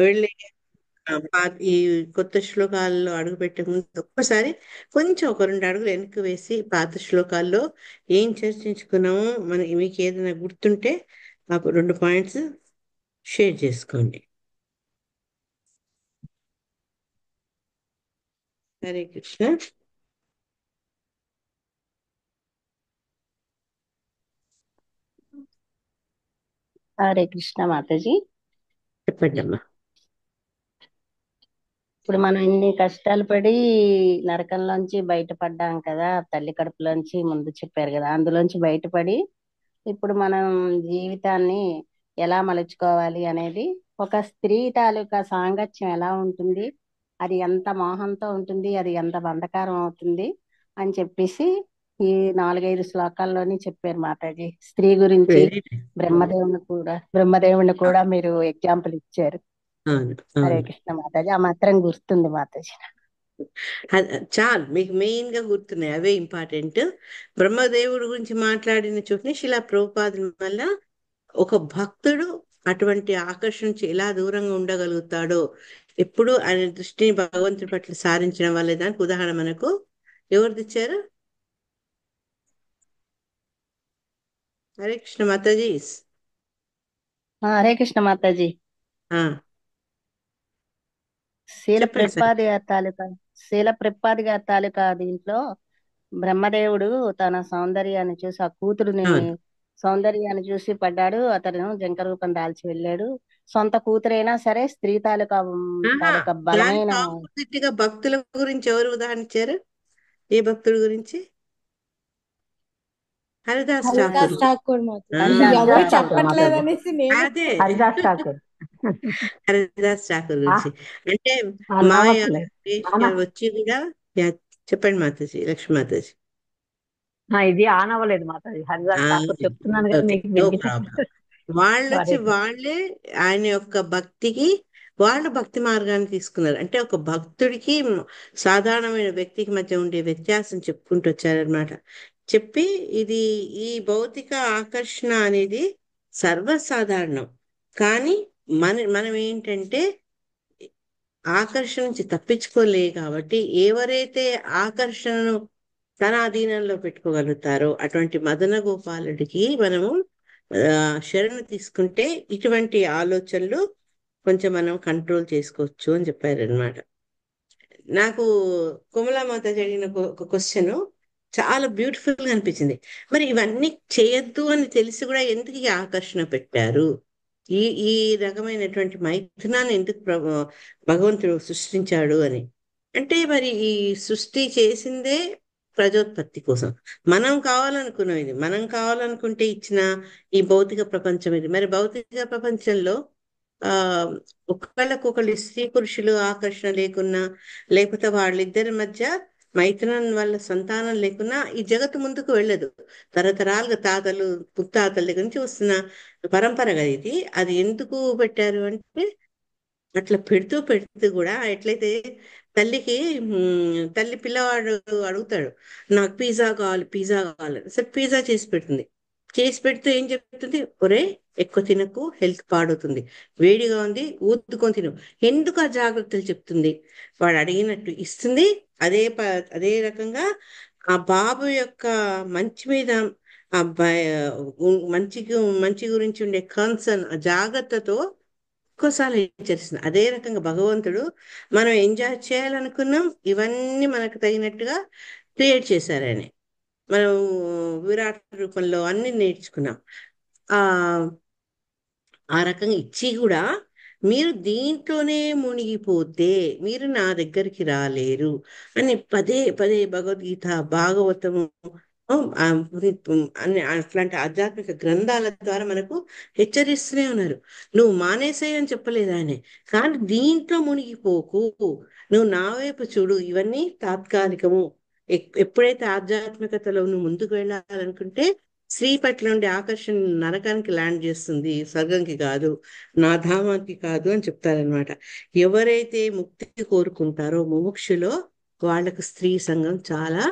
వెళ్ళి ఈ కొత్త శ్లోకాల్లో అడుగు పెట్టే ముందు ఒక్కసారి కొంచెం ఒక 2 అడుగులు వెనక్కి వేసి పాత శ్లోకాల్లో ఏం చర్చించుకున్నామో మనకి మీకు ఏదైనా గుర్తుంటే నాకు 2 పాయింట్స్ షేర్ చేసుకోండి. హరే కృష్ణ. హరే కృష్ణ మాతాజీ. చెప్పండి అమ్మా. ఇప్పుడు మనం ఇన్ని కష్టాలు పడి నరకంలోంచి బయటపడ్డాం కదా, తల్లి కడుపులోంచి ముందు చెప్పారు కదా, అందులోంచి బయటపడి ఇప్పుడు మనం జీవితాన్ని ఎలా మలుచుకోవాలి అనేది, ఒక స్త్రీ తాలూకా సాంగత్యం ఎలా ఉంటుంది, అది ఎంత మోహంతో ఉంటుంది, అది ఎంత బంధకారం అవుతుంది అని చెప్పేసి ఈ 4-5 శ్లోకాల్లోని చెప్పారు మాతాజీ. స్త్రీ గురించి వెరీ బ్రహ్మదేవుని కూడా మీరు ఎగ్జాంపుల్ ఇచ్చారు. అవును, హరే అవును. కృష్ణ మాతాజీ. ఆ మాత్రం గుర్తుంది మాతాజీ. చాలు మీకు మెయిన్ గా గుర్తున్నాయి, అవే ఇంపార్టెంట్. బ్రహ్మదేవుడి గురించి మాట్లాడిన చోటుని శిలా ప్రభుపాదుల వల్ల ఒక భక్తుడు అటువంటి ఆకర్షణ నుంచి ఎలా దూరంగా ఉండగలుగుతాడో, ఎప్పుడు ఆయన దృష్టిని భగవంతుడి పట్ల సారించడం వల్ల, దానికి ఉదాహరణ మనకు ఎవరిది ఇచ్చారు? హరే కృష్ణ మాతాజీ. హరే కృష్ణ మాతాజీ. ఆ, శీల చెప్పండి సార్. ప్రపాది గారి తాలూకా శీల ప్రపాది గారి తాలూకా దీంట్లో బ్రహ్మదేవుడు తన సౌందర్యాన్ని చూసి, ఆ కూతురుని అవును. సౌందర్యాన్ని చూసి పడ్డాడు. అతను జంక రూపం దాల్చి వెళ్ళాడు. సొంత కూతురైనా సరే స్త్రీ తాలూకా ఆహా, తాలూకా దానికి బలమైన ఆపోజిట్ గా భక్తుల గురించి ఎవరు ఉదాహరణ ఇచ్చారు? ఏ భక్తుడి గురించి? హరిదాస్ ఠాకూర్. హరిదాస్ ఠాకూర్ మాతాజీ. హరిదాస్ ఎవరు ఆ, ఠాకూర్ మాతాజీ. చెప్పట్లేదనేసి నేను అదే హరిదాస్ ఠాకూర్. హరిదాస్ ఠాకూర్ ఆ గురించి. అంటే ఆ మాయ నవ్వట్లేదు. వేశ్య వచ్చి కూడా యా, చెప్పండి మాతాజీ, లక్ష్మీ మాతాజీ. ఇది ఆన్ అవ్వలేదు మాతాజీ. హరిదాస్ ఠాకూర్ చెప్తున్నాను కదా, ఓకే, మీకు నో ప్రాబ్లం. వినిపించట్లేదు. వాళ్ళొచ్చి హరే కృష్ణ. వాళ్ళే ఆయన యొక్క భక్తికి, వాళ్ళ భక్తి మార్గాన్ని తీసుకున్నారు. అంటే ఒక భక్తుడికి సాధారణమైన వ్యక్తికి మధ్య ఉండే వ్యత్యాసం చెప్పుకుంటూ వచ్చారనమాట. చెప్పి ఇది ఈ భౌతిక ఆకర్షణ అనేది సర్వసాధారణం. కానీ మనం ఏంటంటే ఆకర్షణ నుంచి తప్పించుకోలే కాబట్టి, ఎవరైతే ఆకర్షణను తన అధీనంలో పెట్టుకోగలుగుతారో అటువంటి మదన గోపాలుడికి మనము శరణు తీసుకుంటే ఇటువంటి ఆలోచనలు కొంచెం మనం కంట్రోల్ చేసుకోవచ్చు అని చెప్పారనమాట. నాకు కోమలామాత జరిగిన ఒక క్వశ్చన్ చాలా బ్యూటిఫుల్ గా అనిపించింది. మరి ఇవన్నీ చేయొద్దు అని తెలిసి కూడా ఎందుకు ఈ ఆకర్షణ పెట్టారు? ఈ ఈ రకమైనటువంటి మైథునాన్ని ఎందుకు భగవంతుడు సృష్టించాడు అని. అంటే మరి ఈ సృష్టి చేసిందే ప్రజోత్పత్తి కోసం. మనం కావాలనుకున్నాం, ఇది మనం కావాలనుకుంటే ఇచ్చిన ఈ భౌతిక ప్రపంచం ఇది. మరి భౌతిక ప్రపంచంలో ఆ ఒకళ్ళకొకళ్ళు స్త్రీ పురుషులు ఆకర్షణ లేకున్నా, లేకపోతే వాళ్ళిద్దరి మధ్య మైత్రం వల్ల సంతానం లేకున్నా ఈ జగత్తు ముందుకు వెళ్ళదు. తరతరాలుగా తాతలు ముత్తాతల దగ్గర నుంచి వస్తున్న పరంపరగా ఇది. అది ఎందుకు పెట్టారు అంటే, అట్లా పెడుతూ పెడుతూ కూడా ఎట్లయితే తల్లికి తల్లి పిల్లవాడు అడుగుతాడు, నాకు పిజ్జా కావాలి, పిజ్జా కావాలి, సరే పిజ్జా చేసి పెడుతుంది. చేసి పెడితే ఏం చెప్తుంది? ఒరే, ఎక్కువ తినకు, హెల్త్ పాడవుతుంది, వేడిగా ఉంది, ఊదుకొని తిను. ఎందుకు ఆ జాగ్రత్తలు చెప్తుంది? వాడు అడిగినట్టు ఇస్తుంది. అదే రకంగా ఆ బాబు యొక్క మంచి మీద, ఆ మంచికి మంచి గురించి ఉండే కన్సర్న్, ఆ జాగ్రత్తతో ఒక్కోసారి హెచ్చరిస్తుంది. అదే రకంగా భగవంతుడు మనం ఎంజాయ్ చేయాలనుకున్నాం, ఇవన్నీ మనకు తగినట్టుగా క్రియేట్ చేశారని మనం విరాట్ రూపంలో అన్ని నేర్చుకున్నాం. ఆ ఆ రకంగా ఇచ్చి కూడా మీరు దీంట్లోనే మునిగిపోతే మీరు నా దగ్గరికి రాలేరు అని పదే పదే భగవద్గీత, భాగవతము, ఆ, అన్ని అట్లాంటి ఆధ్యాత్మిక గ్రంథాల ద్వారా మనకు హెచ్చరిస్తూనే ఉన్నారు. నువ్వు మానేసేయ్ అని చెప్పలేదు ఆయన, కానీ దీంట్లో మునిగిపోకు, నువ్వు నా వైపు చూడు, ఇవన్నీ తాత్కాలికము. ఎప్పుడైతే ఆధ్యాత్మికతలో నువ్వు ముందుకు వెళ్ళాలనుకుంటే స్త్రీ పట్ల ఉండే ఆకర్షణ నరకానికి ల్యాండ్ చేస్తుంది, స్వర్గంకి కాదు, నా ధామానికి కాదు అని చెప్తారనమాట. ఎవరైతే ముక్తి కోరుకుంటారో ముముక్షులో, వాళ్ళకు స్త్రీ సంఘం చాలా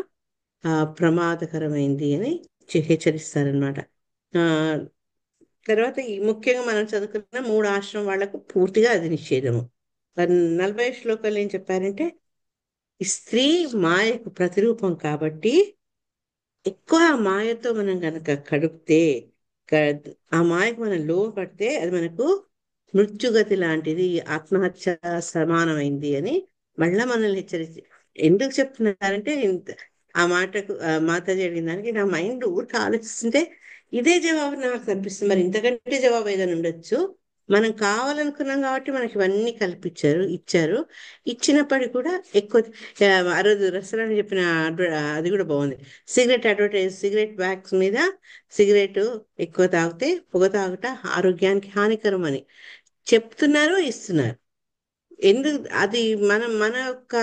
ప్రమాదకరమైంది అని హెచ్చరిస్తారనమాట. ఆ తర్వాత ఈ ముఖ్యంగా మనం చదువుకున్న 3 ఆశ్రమం వాళ్లకు పూర్తిగా అది నిషేధము. 40 శ్లోకాలు ఏం చెప్పారంటే, ఈ స్త్రీ మాయకు ప్రతిరూపం కాబట్టి ఎక్కువ ఆ మాయతో మనం గనక కడిపితే, ఆ మాయకు మనం లోపడితే అది మనకు మృత్యుగతి లాంటిది, ఆత్మహత్య సమానమైంది అని మళ్ళా మనల్ని హెచ్చరించి ఎందుకు చెప్తున్నారంటే, ఆ మాటకు మాతాజీ అడిగిన దానికి నా మైండ్ ఊరికి ఆలోచిస్తుంటే ఇదే జవాబు నాకు అనిపిస్తుంది. మరి ఇంతకంటే జవాబు ఏదైనా ఉండొచ్చు. మనం కావాలనుకున్నాం కాబట్టి మనకి ఇవన్నీ కల్పించారు, ఇచ్చారు. ఇచ్చినప్పటికీ కూడా ఎక్కువ ఆ రోజు రసరాని చెప్పిన అది కూడా బాగుంది. సిగరెట్ అడ్వర్టైజ్, సిగరెట్ బ్యాగ్స్ మీద సిగరెట్ ఎక్కువ తాగితే పొగ తాగుట ఆరోగ్యానికి హానికరం అని చెప్తున్నారు, ఇస్తున్నారు. ఎందుకు అది మన యొక్క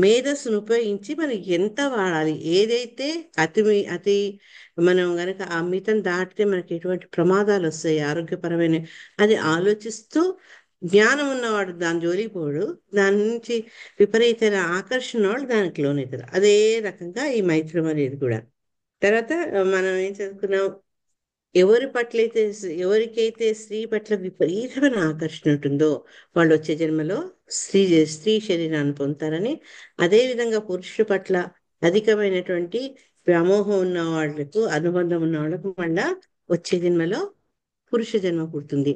మేధస్సును ఉపయోగించి మనం ఎంత వాడాలి, ఏదైతే అతి మనం గనక ఆ మితం దాటితే మనకి ఎటువంటి ప్రమాదాలు వస్తాయి ఆరోగ్యపరమైన, అది ఆలోచిస్తూ జ్ఞానం ఉన్నవాడు దాని జోలికి పోడు, దాని నుంచి విపరీతమైన ఆకర్షణ వాళ్ళు దానికి లోనవుతారు. అదే రకంగా ఈ మైత్రం అనేది కూడా. తర్వాత మనం ఏం చదువుకున్నాం, ఎవరికైతే స్త్రీ పట్ల విపరీతమైన ఆకర్షణ ఉంటుందో వాళ్ళు వచ్చే జన్మలో స్త్రీ స్త్రీ శరీరాన్ని పొందుతారని, అదేవిధంగా పురుషుడి పట్ల అధికమైనటువంటి వ్యామోహం ఉన్న వాళ్ళకు, అనుబంధం ఉన్న వాళ్ళకు మళ్ళా వచ్చే జన్మలో పురుష జన్మ పుడుతుంది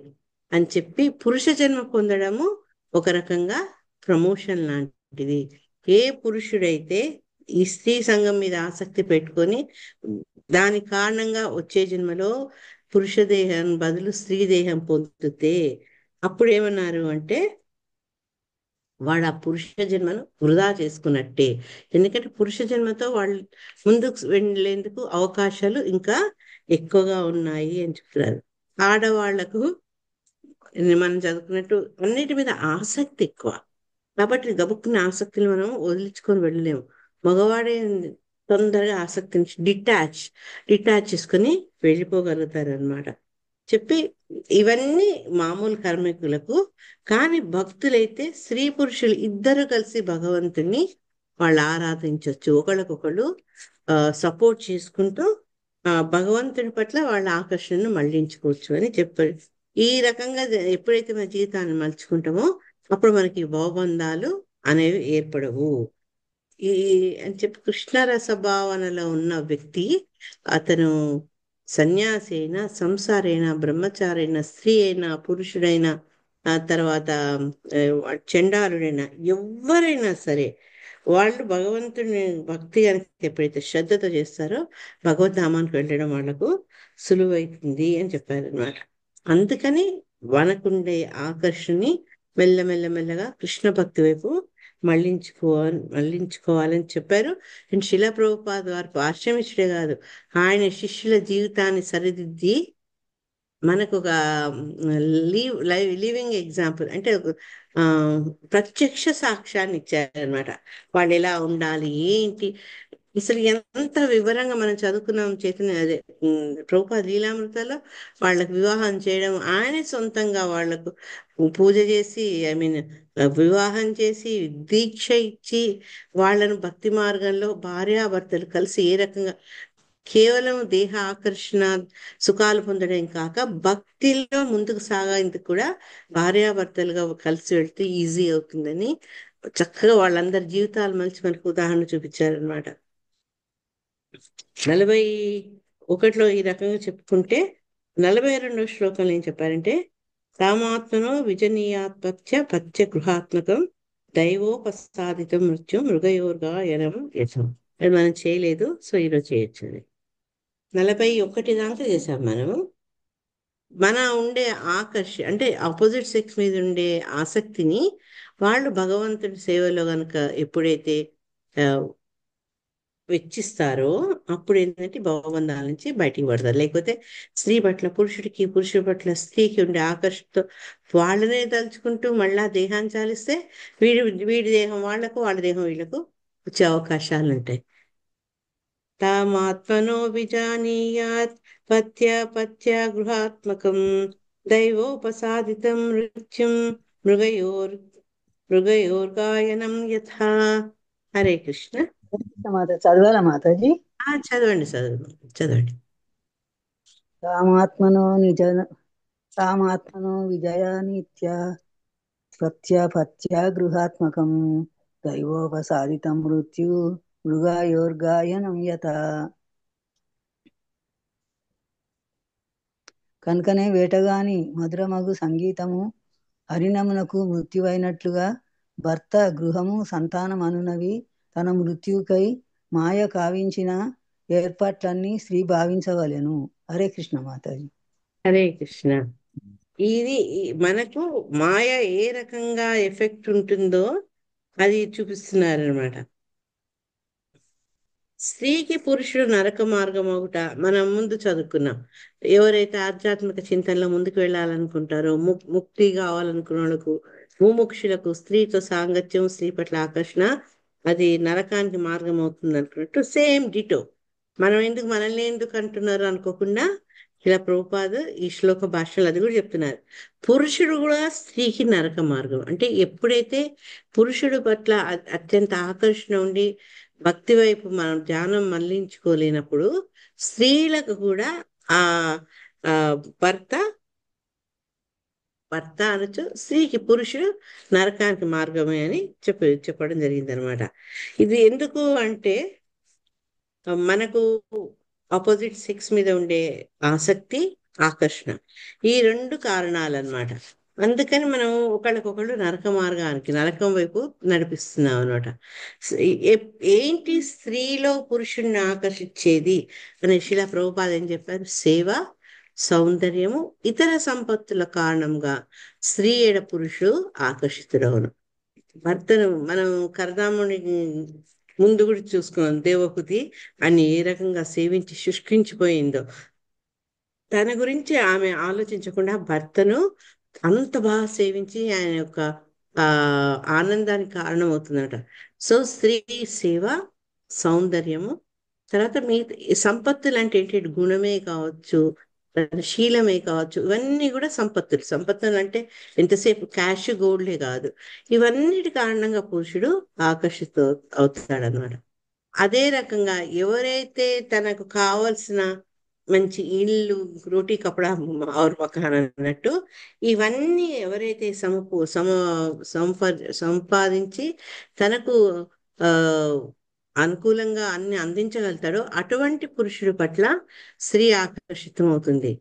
అని చెప్పి, పురుష జన్మ పొందడము ఒక రకంగా ప్రమోషన్ లాంటిది. ఏ పురుషుడైతే ఈ స్త్రీ సంఘం మీద ఆసక్తి పెట్టుకొని దాని కారణంగా వచ్చే జన్మలో పురుష దేహం బదులు స్త్రీ దేహం పొందితే, అప్పుడు ఏమన్నారు అంటే వాడు ఆ పురుష జన్మను వృధా చేసుకున్నట్టే. ఎందుకంటే పురుష జన్మతో వాళ్ళు ముందుకు వెళ్ళేందుకు అవకాశాలు ఇంకా ఎక్కువగా ఉన్నాయి అని చెప్తున్నారు. ఆడవాళ్లకు మనం చదువుకున్నట్టు అన్నిటి మీద ఆసక్తి ఎక్కువ కాబట్టి గబుక్కున్న ఆసక్తిని మనం వదిలించుకొని వెళ్ళలేము. మగవాడే తొందరగా ఆసక్తి నుంచి డిటాచ్ చేసుకొని వెళ్ళిపోగలుగుతారు అనమాట. చెప్పి ఇవన్నీ మామూలు కార్మికులకు. కానీ భక్తులైతే స్త్రీ పురుషులు ఇద్దరు కలిసి భగవంతుని వాళ్ళు ఆరాధించవచ్చు, ఒకళ్ళకొకళ్ళు సపోర్ట్ చేసుకుంటూ భగవంతుని పట్ల వాళ్ళ ఆకర్షణను మళ్లించుకోవచ్చు అని చెప్పారు. ఈ రకంగా ఎప్పుడైతే మన జీవితాన్ని మలుచుకుంటామో అప్పుడు మనకి భవబంధాలు అనేవి ఏర్పడవు. ఈ అని చెప్పి కృష్ణరస భావనలో ఉన్న వ్యక్తి, అతను సన్యాసి అయినా, సంసారి అయినా, బ్రహ్మచారి అయినా, స్త్రీ అయినా, పురుషుడైనా, ఆ తర్వాత చండాలుడైనా, ఎవరైనా సరే వాళ్ళు భగవంతుని భక్తి కనుక ఎప్పుడైతే శ్రద్ధతో చేస్తారో భగవద్ధామానికి వెళ్ళడం వాళ్ళకు సులువైతుంది అని చెప్పారనమాట. అందుకని మనకుండే ఆకర్షణని మెల్లమెల్లగా కృష్ణ భక్తి వైపు మళ్ళించుకోవాలని చెప్పారు. అండ్ శిలా ప్రభుపాద వారు పాశ్రమించడే కాదు, ఆయన శిష్యుల జీవితాన్ని సరిదిద్ది మనకు ఒక లివింగ్ ఎగ్జాంపుల్ అంటే ఆ ప్రత్యక్ష సాక్ష్యాన్ని ఇచ్చారనమాట. వాళ్ళు ఎలా ఉండాలి ఏంటి, అసలు ఎంత వివరంగా మనం చదువుకున్నాం. చైతన్య అదే ప్రభుపాద లీలామృతాల్లో వాళ్ళకు వివాహం చేయడం ఆయనే సొంతంగా వాళ్లకు పూజ చేసి, వివాహం చేసి, దీక్ష ఇచ్చి వాళ్ళను భక్తి మార్గంలో భార్యాభర్తలు కలిసి ఏ రకంగా కేవలం దేహ ఆకర్షణ సుఖాలు పొందడం కాక భక్తిలో ముందుకు సాగేందుకు కూడా భార్యాభర్తలుగా కలిసి వెళ్తే ఈజీ అవుతుందని చక్కగా వాళ్ళందరి జీవితాలు మలిచి మనకు ఉదాహరణ చూపించారనమాట. 41లో ఈ రకంగా చెప్పుకుంటే 42వ శ్లోకంలో ఏం చెప్పారంటే, సామాత్మనో విజనీయాత్పత్య పత్య గృహాత్మకం దైవోపసాదితం మృత్యు మృగయోర్గాయనం యథం. అది మనం చేయలేదు, సో ఈరోజు చేయొచ్చు. అది 41 దాకా చేసాం మనము. మన ఉండే అంటే ఆపోజిట్ సెక్స్ మీద ఉండే ఆసక్తిని వాళ్ళు భగవంతుడి సేవలో గనక ఎప్పుడైతే వెచ్చిస్తారో అప్పుడు ఏంటంటే భవబంధాల నుంచి బయటికి పడతారు. లేకపోతే స్త్రీ పట్ల పురుషుడికి, పురుషుడి పట్ల స్త్రీకి ఉండే ఆకర్షణతో వాళ్ళనే తలుచుకుంటూ మళ్ళా దేహాన్ని చాలిస్తే వీడి దేహం వాళ్లకు, వాళ్ళ దేహం వీళ్ళకు వచ్చే అవకాశాలు ఉంటాయి. తామాత్మనో విజానీయాత్ పత్య గృహాత్మకం దైవోపసాదితం మృత్యుం మృగయోర్గాయనం యథా. హరే కృష్ణ. చదవాలా మాతాజీ? చదవండి చదవండి. కామాత్మనో నిజ కామాత్మనో విజయానిత్య ప్రత్యపత్య గృహాత్మకం దైవోపసాదితం మృత్యు మృగాయోర్గాయనం యత. కనుకనే వేటగాని మధురమగు సంగీతము హరిణమునకు మృత్యువైనట్లుగా భర్త గృహము సంతానమనునవి తన మృత్యుకై మాయ కావించిన ఏర్పాట్లన్నీ స్త్రీ భావించవలెను. హరే కృష్ణ మాతాజీ. హరే కృష్ణ. ఇది మనకు మాయ ఏ రకంగా ఎఫెక్ట్ ఉంటుందో అది చూపిస్తున్నారు అనమాట. స్త్రీకి పురుషుడు నరక మార్గం ఒకట మనం ముందు చదువుకున్నాం. ఎవరైతే ఆధ్యాత్మిక చింతనలో ముందుకు వెళ్ళాలనుకుంటారో, ముక్తి కావాలనుకున్న వాళ్ళకు, ముముక్షులకు స్త్రీతో సాంగత్యం, స్త్రీ పట్ల ఆకర్షణ అది నరకానికి మార్గం అవుతుంది అనుకున్నట్టు సేమ్ డిటో. మనల్ని ఎందుకు అంటున్నారు అనుకోకుండా ఇలా ప్రభుపాద ఈ శ్లోక భాషలో అది కూడా చెప్తున్నారు. పురుషుడు కూడా స్త్రీకి నరక మార్గం. అంటే ఎప్పుడైతే పురుషుడు పట్ల అత్యంత ఆకర్షణ ఉండి భక్తి వైపు మనం ధ్యానం మళ్లించుకోలేనప్పుడు స్త్రీలకు కూడా ఆ ఆ భర్త అనొచ్చు, స్త్రీకి పురుషుడు నరకానికి మార్గమే అని చెప్పడం జరిగింది అనమాట. ఇది ఎందుకు అంటే మనకు ఆపోజిట్ సెక్స్ మీద ఉండే ఆసక్తి, ఆకర్షణ, ఈ రెండు కారణాలన్నమాట. అందుకని మనం ఒకళ్ళకొకళ్ళు నరకం వైపు నడిపిస్తున్నాం అనమాట. ఏంటి స్త్రీలో పురుషుణ్ణి ఆకర్షించేది అని శిలా ప్రభుపాద ఏం చెప్పారు? సేవ, సౌందర్యము, ఇతర సంపత్తుల కారణంగా స్త్రీ ఏడ పురుషుడు ఆకర్షితుడవును. భర్తను మనం కరదాముని ముందు కూడా చూసుకున్నాం. దేవహుతి అని ఏ రకంగా సేవించి శుష్కించిపోయిందో, తన గురించి ఆమె ఆలోచించకుండా భర్తను అంత బాగా సేవించి ఆయన యొక్క ఆనందానికి కారణమవుతుందట. సో స్త్రీ సేవ, సౌందర్యము, తర్వాత మీ సంపత్తులు అంటే ఏంటి? గుణమే కావచ్చు, శీలమే కావచ్చు, ఇవన్నీ కూడా సంపత్తులు అంటే ఎంతసేపు క్యాష్ గోల్డే కాదు. ఇవన్నిటి కారణంగా పురుషుడు ఆకర్షిత అవుతాడనమాట. అదే రకంగా ఎవరైతే తనకు కావలసిన మంచి ఇల్లు, రోటీ కపడా ఔర్ మకాన్ అన్నట్టు ఇవన్నీ ఎవరైతే సంపాదించి తనకు ఆ అనుకూలంగా అన్ని అందించగలుగుతాడో అటువంటి పురుషుడి పట్ల స్త్రీ ఆకర్షితం అవుతుంది.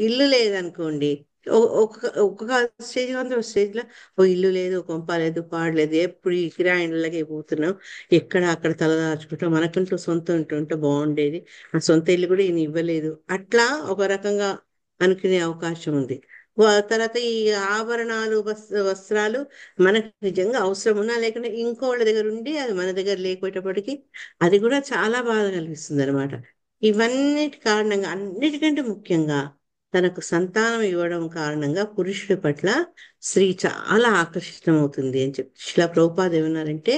ఇల్లు లేదనుకోండి, ఒక్కొక్క స్టేజ్ స్టేజ్ లో ఓ ఇల్లు లేదు, కొంప లేదు, పాడలేదు, ఎప్పుడు ఈ కిరాయిలకే పోతున్నాం, ఎక్కడ అక్కడ తలదాచుకుంటాం, మనకంటూ సొంత ఉంటుంటే బాగుండేది, ఆ సొంత ఇల్లు కూడా ఈయన ఇవ్వలేదు, అట్లా ఒక రకంగా అనుకునే అవకాశం ఉంది. తర్వాత ఈ ఆభరణాలు, వస్త్రాలు మనకు నిజంగా అవసరం ఉన్నా లేకుండా ఇంకోళ్ళ దగ్గర ఉండి అది మన దగ్గర లేకపోయేటప్పటికీ అది కూడా చాలా బాధ కలిగిస్తుంది అనమాట. ఇవన్నిటి కారణంగా, అన్నిటికంటే ముఖ్యంగా తనకు సంతానం ఇవ్వడం కారణంగా పురుషుడి పట్ల స్త్రీ చాలా ఆకర్షితం అవుతుంది అని చెప్పి శిలా ప్రభుపాద ఏమన్నారంటే,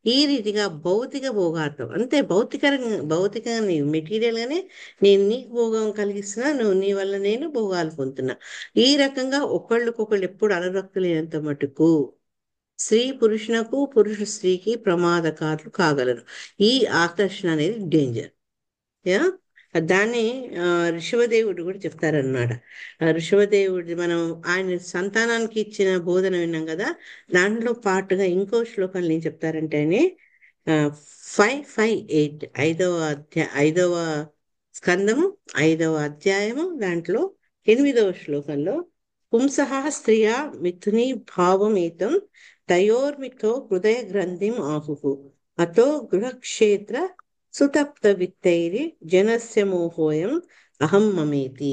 ఈ రీతిగా భౌతిక భోగార్థం, అంతే భౌతికంగా మెటీరియల్ గానే నేను నీకు భోగం కలిగిస్తున్నా, నువ్వు నీ వల్ల నేను భోగాలు పొందుతున్నా. ఈ రకంగా ఒకళ్ళకొకళ్ళు ఎప్పుడు అనురక్తులేనంత మటుకు స్త్రీ పురుషునకు, పురుషుడు స్త్రీకి ప్రమాదకారులు కాగలరు. ఈ ఆకర్షణ అనేది డేంజర్. యా దాన్ని ఋషభదేవుడు కూడా చెప్తారనమాట. ఋషభదేవుడి మనం ఆయన సంతానానికి ఇచ్చిన బోధన విన్నాం కదా, దాంట్లో పాటుగా ఇంకో శ్లోకంలో ఏం చెప్తారంటే అని 5:5-8 ఐదవ స్కందము 5వ అధ్యాయము దాంట్లో 8వ శ్లోకంలో పుంసః స్త్రియా మిథుని భావమేతం తయోర్మితో హృదయ గ్రంథిం ఆహుః అతో గృహక్షేత్ర సుతప్త విత్తైరి జనస్య మోహోయం అహం మమేతి.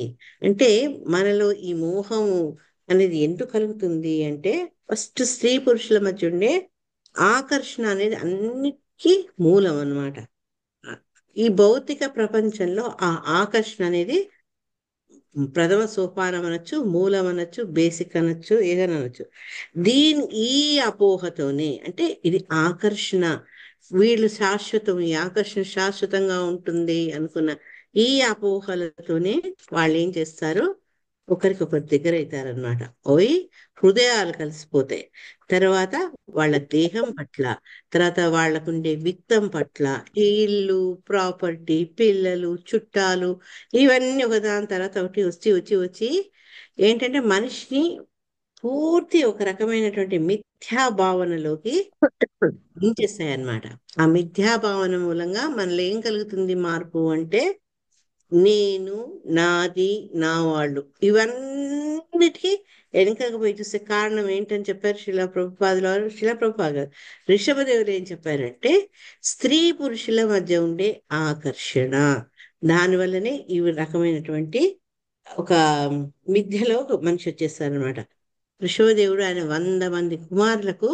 అంటే మనలో ఈ మోహము అనేది ఎందుకు కలుగుతుంది అంటే, ఫస్ట్ స్త్రీ పురుషుల మధ్య ఉండే ఆకర్షణ అనేది అన్నిటికీ మూలం అన్నమాట. ఈ భౌతిక ప్రపంచంలో ఆ ఆకర్షణ అనేది ప్రథమ సోపానం అనొచ్చు, మూలం అనొచ్చు, బేసిక్ అనొచ్చు, ఏదైనా అనొచ్చు. ఈ అపోహతోనే, అంటే ఇది ఆకర్షణ, వీళ్ళు శాశ్వతం, ఈ ఆకర్షణ శాశ్వతంగా ఉంటుంది అనుకున్న ఈ అపోహలతోనే వాళ్ళు ఏం చేస్తారు, ఒకరికొకరు దగ్గర అవుతారనమాట. పోయి హృదయాలు కలిసిపోతాయి. తర్వాత వాళ్ళ దేహం పట్ల, తర్వాత వాళ్ళకుండే విత్తం పట్ల, ఈ ఇల్లు, ప్రాపర్టీ, పిల్లలు, చుట్టాలు, ఇవన్నీ ఒకదాని తర్వాత ఒకటి వచ్చి వచ్చి వచ్చి ఏంటంటే మనిషిని పూర్తి ఒక రకమైనటువంటి మిథ్యా భావనలోకి దించేస్తాయి అన్నమాట. ఆ మిథ్యా భావన మూలంగా మనలో ఏం కలుగుతుంది మార్పు అంటే, నేను, నాది, నా వాళ్ళు, ఇవన్నిటికీ వెనుకకు పోయి చూస్తే కారణం ఏంటని చెప్పారు శిలా ప్రభుపాదుల వారు. శిలా ప్రభుపాద గారు, ఋషభదేవులు ఏం చెప్పారంటే, స్త్రీ పురుషుల మధ్య ఉండే ఆకర్షణ, దానివల్లనే ఈ రకమైనటువంటి ఒక మిథ్యలో ఒక మనిషి వచ్చేస్తారనమాట. ఋషభదేవుడు ఆయన 100 మంది కుమారులకు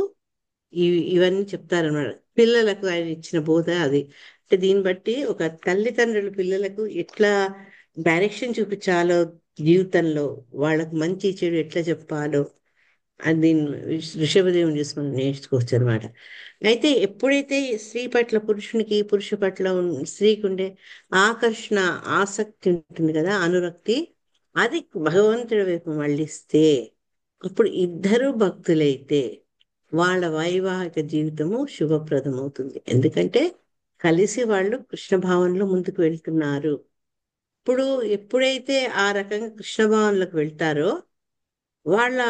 ఇవన్నీ చెప్తారన్నమాట. పిల్లలకు ఆయన ఇచ్చిన బోధ అది. అంటే దీన్ని బట్టి ఒక తల్లిదండ్రులు పిల్లలకు ఎట్లా డైరెక్షన్ చూపించాలో జీవితంలో, వాళ్ళకు మంచి చెడు ఎట్లా చెప్పాలో అది దీన్ని ఋషభదేవుని చూసి మనం నేర్చుకోవచ్చు అనమాట. అయితే ఎప్పుడైతే స్త్రీ పట్ల పురుషునికి, పురుష పట్ల స్త్రీకి ఉండే ఆకర్షణ, ఆసక్తి ఉంటుంది కదా, అనురక్తి, అది భగవంతుడి వైపు మళ్ళిస్తే, అప్పుడు ఇద్దరు భక్తులైతే వాళ్ళ వైవాహిక జీవితము శుభప్రదమవుతుంది. ఎందుకంటే కలిసి వాళ్ళు కృష్ణ భావనలో ముందుకు వెళ్తున్నారు. ఇప్పుడు ఎప్పుడైతే ఆ రకంగా కృష్ణ భావనలోకి వెళ్తారో వాళ్ళ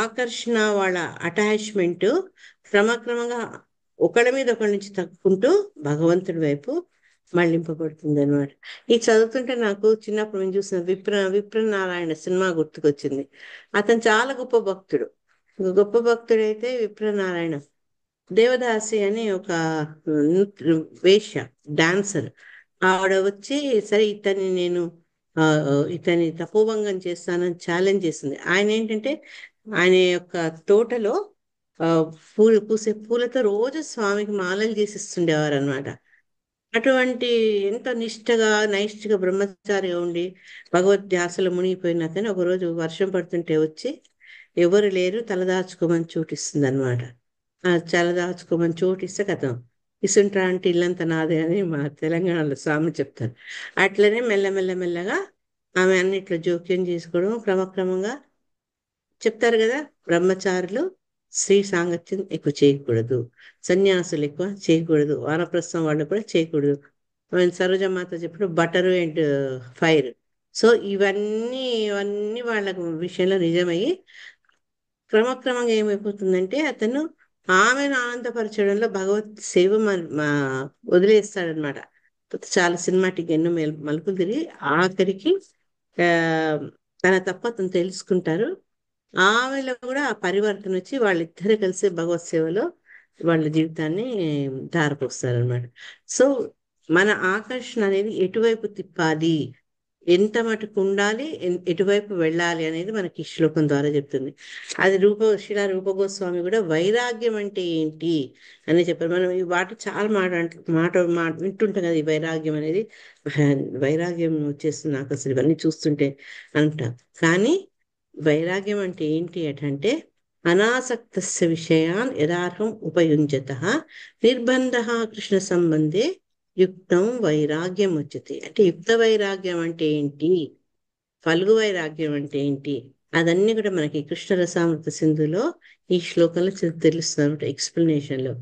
ఆకర్షణ, వాళ్ళ అటాచ్మెంట్ క్రమక్రమంగా ఒకళ్ళ మీద ఒకళ్ళ నుంచి తగ్గుకుంటూ భగవంతుడి వైపు మళ్ళింపబడుతుంది అనమాట. ఇది చదువుతుంటే నాకు చిన్నప్పుడు నేను చూసిన విప్రనారాయణ సినిమా గుర్తుకొచ్చింది. అతను చాలా గొప్ప భక్తుడు. గొప్ప భక్తుడైతే విప్రనారాయణ, దేవదాసి అని ఒక వేశ్య, డాన్సర్, ఆవిడ వచ్చి సరే ఇతని తపోభంగం చేస్తానని ఛాలెంజ్ చేసింది. ఆయన ఏంటంటే ఆయన యొక్క తోటలో ఆ, పూసే పూలతో రోజు స్వామికి మాలలు చేసిస్తుండేవారు అనమాట. అటువంటి ఎంతో నిష్ఠగా నైష్ఠిగా బ్రహ్మచారిగా ఉండి భగవద్ధ్యాసలో మునిగిపోయిన అతను ఒకరోజు వర్షం పడుతుంటే వచ్చి ఎవరు లేరు తలదాచుకోమని చోటిస్తుంది అనమాట. ఆ తలదాచుకోమని చోటిస్తే కథం ఇసుంట్రా అంటే ఇల్లంతా నాదే అని మా తెలంగాణలో స్వామి చెప్తారు. అట్లనే మెల్లమెల్లగా ఆమె అన్నిట్లో జోక్యం చేసుకోవడం, క్రమక్రమంగా చెప్తారు కదా, బ్రహ్మచారులు స్త్రీ సాంగత్యం ఎక్కువ చేయకూడదు, సన్యాసులు ఎక్కువ చేయకూడదు, వానప్రస్థం వాళ్ళు కూడా చేయకూడదు. సరోజమాత చెప్పిన బటరు అండ్ ఫైర్. సో ఇవన్నీ వాళ్ళ విషయంలో నిజమయ్యి క్రమక్రమంగా ఏమైపోతుందంటే అతను ఆమెను ఆనందపరచడంలో భగవత్ సేవ వదిలేస్తాడనమాట. చాలా సినిమాటిక్ ఎన్నో మలుపులు తిరిగి ఆఖరికి ఆ తన తప్పు అతను తెలుసుకుంటారు. ఆమెలో కూడా ఆ పరివర్తన వచ్చి వాళ్ళిద్దరు కలిసి భగవత్ సేవలో వాళ్ళ జీవితాన్ని ధారపోస్తారనమాట. సో మన ఆకర్షణ అనేది ఎటువైపు తిప్పాలి, ఎంత మటుకు ఉండాలి, ఎటువైపు వెళ్ళాలి అనేది మనకి ఈ శ్లోకం ద్వారా చెప్తుంది. అది శిలా రూప గోస్వామి కూడా వైరాగ్యం అంటే ఏంటి అని చెప్పారు. మనం ఈ వాటి చాలా మాట వింటుంటాం కదా, ఈ వైరాగ్యం అనేది. వైరాగ్యం వచ్చేస్తుంది నాకు అసలు ఇవన్నీ చూస్తుంటే అంటాం. కానీ వైరాగ్యం అంటే ఏంటి అంటే అనాసక్తస్య విషయాన్ యదార్హం ఉపయుంజత నిర్బంధ కృష్ణ సంబంధే యుక్తం వైరాగ్యం ఉచ్యతే. అంటే యుక్త వైరాగ్యం అంటే ఏంటి, ఫల్గు వైరాగ్యం అంటే ఏంటి, అదన్నీ కూడా మనకి కృష్ణ రసామృత సింధులో ఈ శ్లోకంలో తెలుస్తుంది అనమాట. ఎక్స్ప్లెనేషన్ లో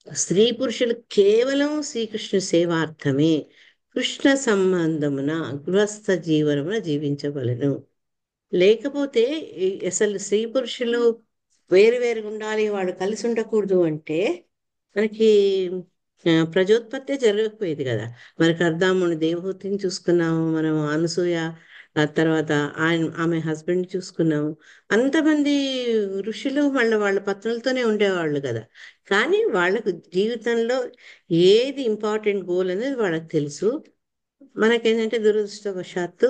స్త్రీ పురుషులు కేవలం శ్రీకృష్ణ సేవార్థమే కృష్ణ సంబంధమున గృహస్థ జీవనమున జీవించవలను. లేకపోతే అసలు స్త్రీ పురుషులు వేరు వేరుగా ఉండాలి, వాళ్ళు కలిసి ఉండకూడదు అంటే మనకి ప్రజోత్పత్తి జరగకపోయేది కదా. మనకి అర్ధాముని దేవహూతిని చూసుకున్నాము, మనం అనసూయ, ఆ తర్వాత ఆమె హస్బెండ్ చూసుకున్నాము. అంతమంది ఋషులు వాళ్ళ పత్నులతోనే ఉండేవాళ్ళు కదా. కానీ వాళ్ళకు జీవితంలో ఏది ఇంపార్టెంట్ గోల్ అనేది వాళ్ళకి తెలుసు. మనకేంటంటే దురదృష్టవశాత్తు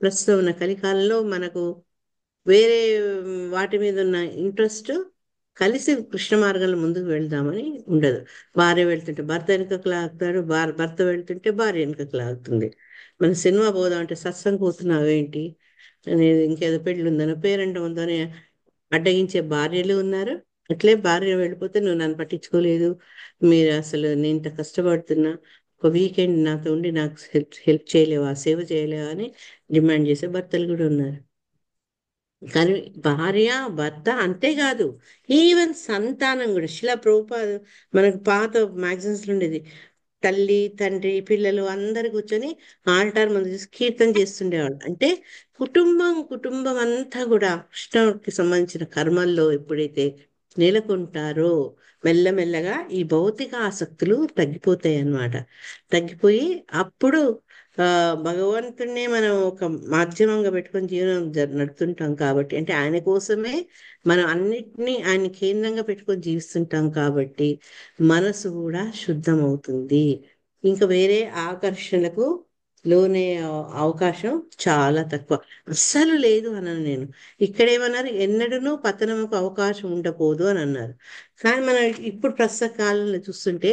ప్రస్తుతం ఉన్న కలికాలంలో మనకు వేరే వాటి మీద ఉన్న ఇంట్రెస్ట్ కలిసి కృష్ణ మార్గంలో ముందుకు వెళ్దామని ఉండదు. భార్య వెళ్తుంటే భర్త వెనుకకు లాగుతాడు, భర్త వెళ్తుంటే భార్య వెనుకకు లాగుతుంది. మన సినిమా పోదాం అంటే సత్సంగ్ పోతున్నావు ఏంటి అనేది, ఇంకేదో పెళ్ళి ఉందనో పేరెంట్ ఉందని అడ్డగించే భార్యలు ఉన్నారు. అట్లే భార్య వెళ్ళిపోతే నువ్వు నన్ను పట్టించుకోలేదు, మీరు అసలు నేను ఇంత కష్టపడుతున్నా, ఒక వీకెండ్ నాతో ఉండి నాకు హెల్ప్ చేయలేవా, సేవ చేయలేవా అని డిమాండ్ చేసే భర్తలు కూడా ఉన్నారు. కానీ భార్య భర్త అంతేకాదు, ఈవెన్ సంతానం కూడా. శిలా ప్రభుపాద మనకు పాత మ్యాగజైన్స్ లో ఉండేది, తల్లి తండ్రి పిల్లలు అందరు కూర్చొని ఆల్టార్ ముందు చూసి కీర్తన చేస్తుండేవాళ్ళు. అంటే కుటుంబం అంతా కూడా కృష్ణుడికి సంబంధించిన కర్మల్లో ఎప్పుడైతే నెలకొంటారో మెల్లమెల్లగా ఈ భౌతిక ఆసక్తులు తగ్గిపోతాయి అన్నమాట. తగ్గిపోయి అప్పుడు ఆ భగవంతుణ్ణే మనం ఒక మాధ్యమంగా పెట్టుకొని జీవనం నడుపుతుంటాం కాబట్టి, అంటే ఆయన కోసమే మనం అన్నిటినీ ఆయన కేంద్రంగా పెట్టుకొని జీవిస్తుంటాం కాబట్టి మనసు కూడా శుద్ధం అవుతుంది. ఇంకా వేరే ఆకర్షణలకు లోనే అవకాశం చాలా తక్కువ, అస్సలు లేదు అనను నేను. ఇక్కడేమన్నారు, ఎన్నడూనూ పతనముకు అవకాశం ఉండకూడదు అని అన్నారు. కానీ మనం ఇప్పుడు ప్రస్తుత కాలంలో చూస్తుంటే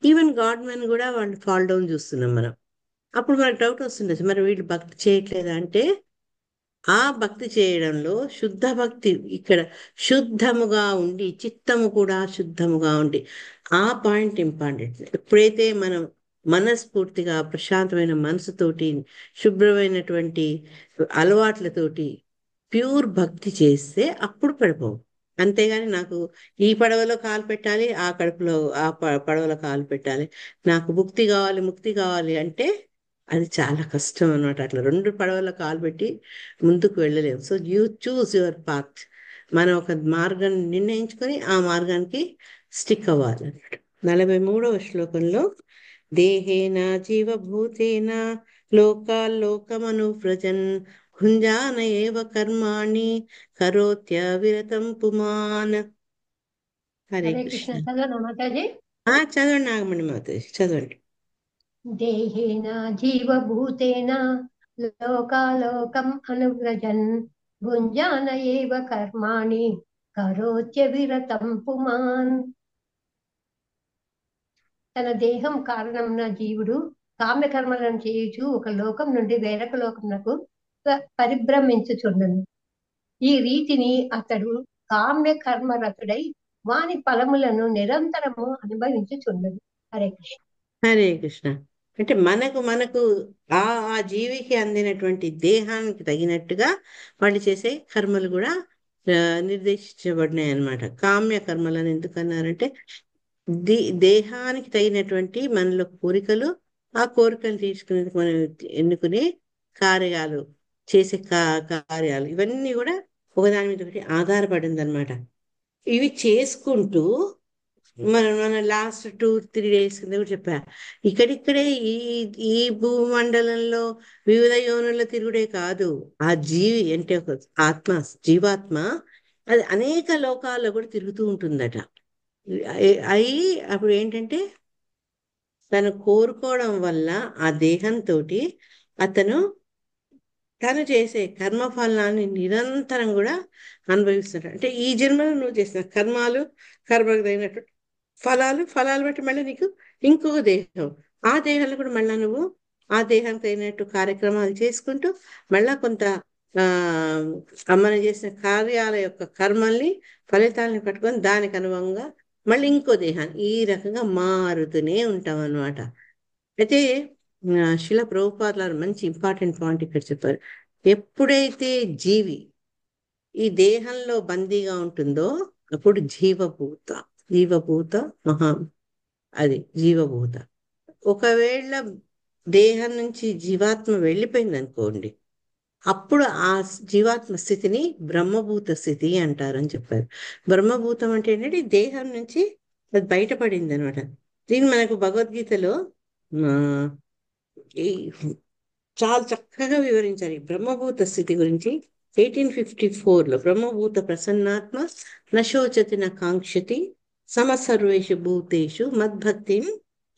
ఈవెన్ గవర్నమెంట్ కూడా వాళ్ళు ఫాల్ డౌన్ చూస్తున్నాం మనం. అప్పుడు మనకు డౌట్ వస్తుండొచ్చు, మరి వీళ్ళు భక్తి చేయట్లేదా అంటే, ఆ భక్తి చేయడంలో శుద్ధ భక్తి, ఇక్కడ శుద్ధముగా ఉండి చిత్తము కూడా శుద్ధముగా ఉండి, ఆ పాయింట్ ఇంపార్టెంట్. ఎప్పుడైతే మనం మనస్ఫూర్తిగా ప్రశాంతమైన మనసుతోటి శుభ్రమైనటువంటి అలవాట్లతోటి ప్యూర్ భక్తి చేస్తే అప్పుడు పడిపోవు. అంతేగాని నాకు ఈ పడవలో కాలు పెట్టాలి, ఆ కడుపులో ఆ పడవలో కాలు పెట్టాలి, నాకు ముక్తి కావాలి అంటే అది చాలా కష్టం అన్నమాట. అట్లా రెండు పడవల కాలు పెట్టి ముందుకు వెళ్ళలేము. So you choose your path. మనం ఒక మార్గం నిర్ణయించుకొని ఆ మార్గానికి స్టిక్ అవ్వాలి అన్నమాట. 43వ శ్లోకంలో దేహేన జీవభూతేన లోకాల్లోకమనువ్రజన్ భుంజాన ఏవ కర్మాణి కరోత్య విరతం పుమాన్. హరే హరే కృష్ణ. కృష్ణ. చదవనా మాతాజీ? చదవండి నాగమణి మాతాజీ, చదవండి. దేహేన జీవభూతేన లోకాలోకం అనువ్రజన్ భుంజాన ఏవ కర్మాణి కరోత్య విరతం పుమాన్. తన దేహం కారణమున జీవుడు కామ్యకర్మలను చేయుచు ఒక లోకం నుండి వేరొక లోకమునకు పరిభ్రమించుచుండును. ఈ రీతిని అతడు కామ్య కర్మరతుడై వాని ఫలములను నిరంతరము అనుభవించుచుండును. హరే కృష్ణ. హరే కృష్ణ. అంటే మనకు మనకు ఆ ఆ జీవికి అందినటువంటి దేహానికి తగినట్టుగా వాళ్ళు చేసే కర్మలు కూడా నిర్దేశించబడినాయి అన్నమాట. కామ్య కర్మలను ఎందుకన్నారంటే, దేహానికి తగినటువంటి మనలో కోరికలు, ఆ కోరికలు తీర్చుకునేందుకు మనం ఎన్నుకునే కార్యాలు, చేసే కార్యాలు, ఇవన్నీ కూడా ఒకదాని మీద ఒకటి ఆధారపడింది అనమాట. ఇవి చేసుకుంటూ మన లాస్ట్ 2-3 days కింద కూడా చెప్పా, ఇక్కడిక్కడే ఈ ఈ భూమండలంలో వివిధ యోనుల తిరుగుడే కాదు, ఆ జీవి అంటే ఒక ఆత్మ, జీవాత్మ, అది అనేక లోకాల్లో కూడా తిరుగుతూ ఉంటుందట. అయి అప్పుడు ఏంటంటే తను కోరుకోవడం వల్ల ఆ దేహంతో అతను తను చేసే కర్మఫలాన్ని నిరంతరం కూడా అనుభవిస్తున్నాడు. అంటే ఈ జన్మలో నువ్వు చేసిన కర్మకు తగినట్టు ఫలాలు బట్టి మళ్ళీ నీకు ఇంకొక దేహం, ఆ దేహంలో కూడా మళ్ళీ నువ్వు ఆ దేహానికి తగినట్టు కార్యక్రమాలు చేసుకుంటూ మళ్ళా కొంత మనం చేసిన కార్యాల యొక్క కర్మల్ని ఫలితాలని పట్టుకొని దానికి అనుభవంగా మళ్ళీ ఇంకో దేహాన్ని, ఈ రకంగా మారుతూనే ఉంటాం అన్నమాట. అయితే శిల ప్రభుపాదులు మంచి ఇంపార్టెంట్ పాయింట్ ఇక్కడ చెప్పారు. ఎప్పుడైతే జీవి ఈ దేహంలో బందీగా ఉంటుందో అప్పుడు జీవభూత మహా, అది జీవభూత. ఒకవేళ దేహం నుంచి జీవాత్మ వెళ్ళిపోయింది అనుకోండి, అప్పుడు ఆ జీవాత్మ స్థితిని బ్రహ్మభూత స్థితి అంటారని చెప్పారు. బ్రహ్మభూతం అంటే ఏంటంటే దేహం నుంచి అది బయటపడింది అనమాట. దీన్ని మనకు భగవద్గీతలో ఈ చాలా చక్కగా వివరించారు ఈ బ్రహ్మభూత స్థితి గురించి. 1854లో బ్రహ్మభూత ప్రసన్నాత్మ నశోచతి కాంక్షతి సమసర్వేషు భూతేషు మద్భక్తిం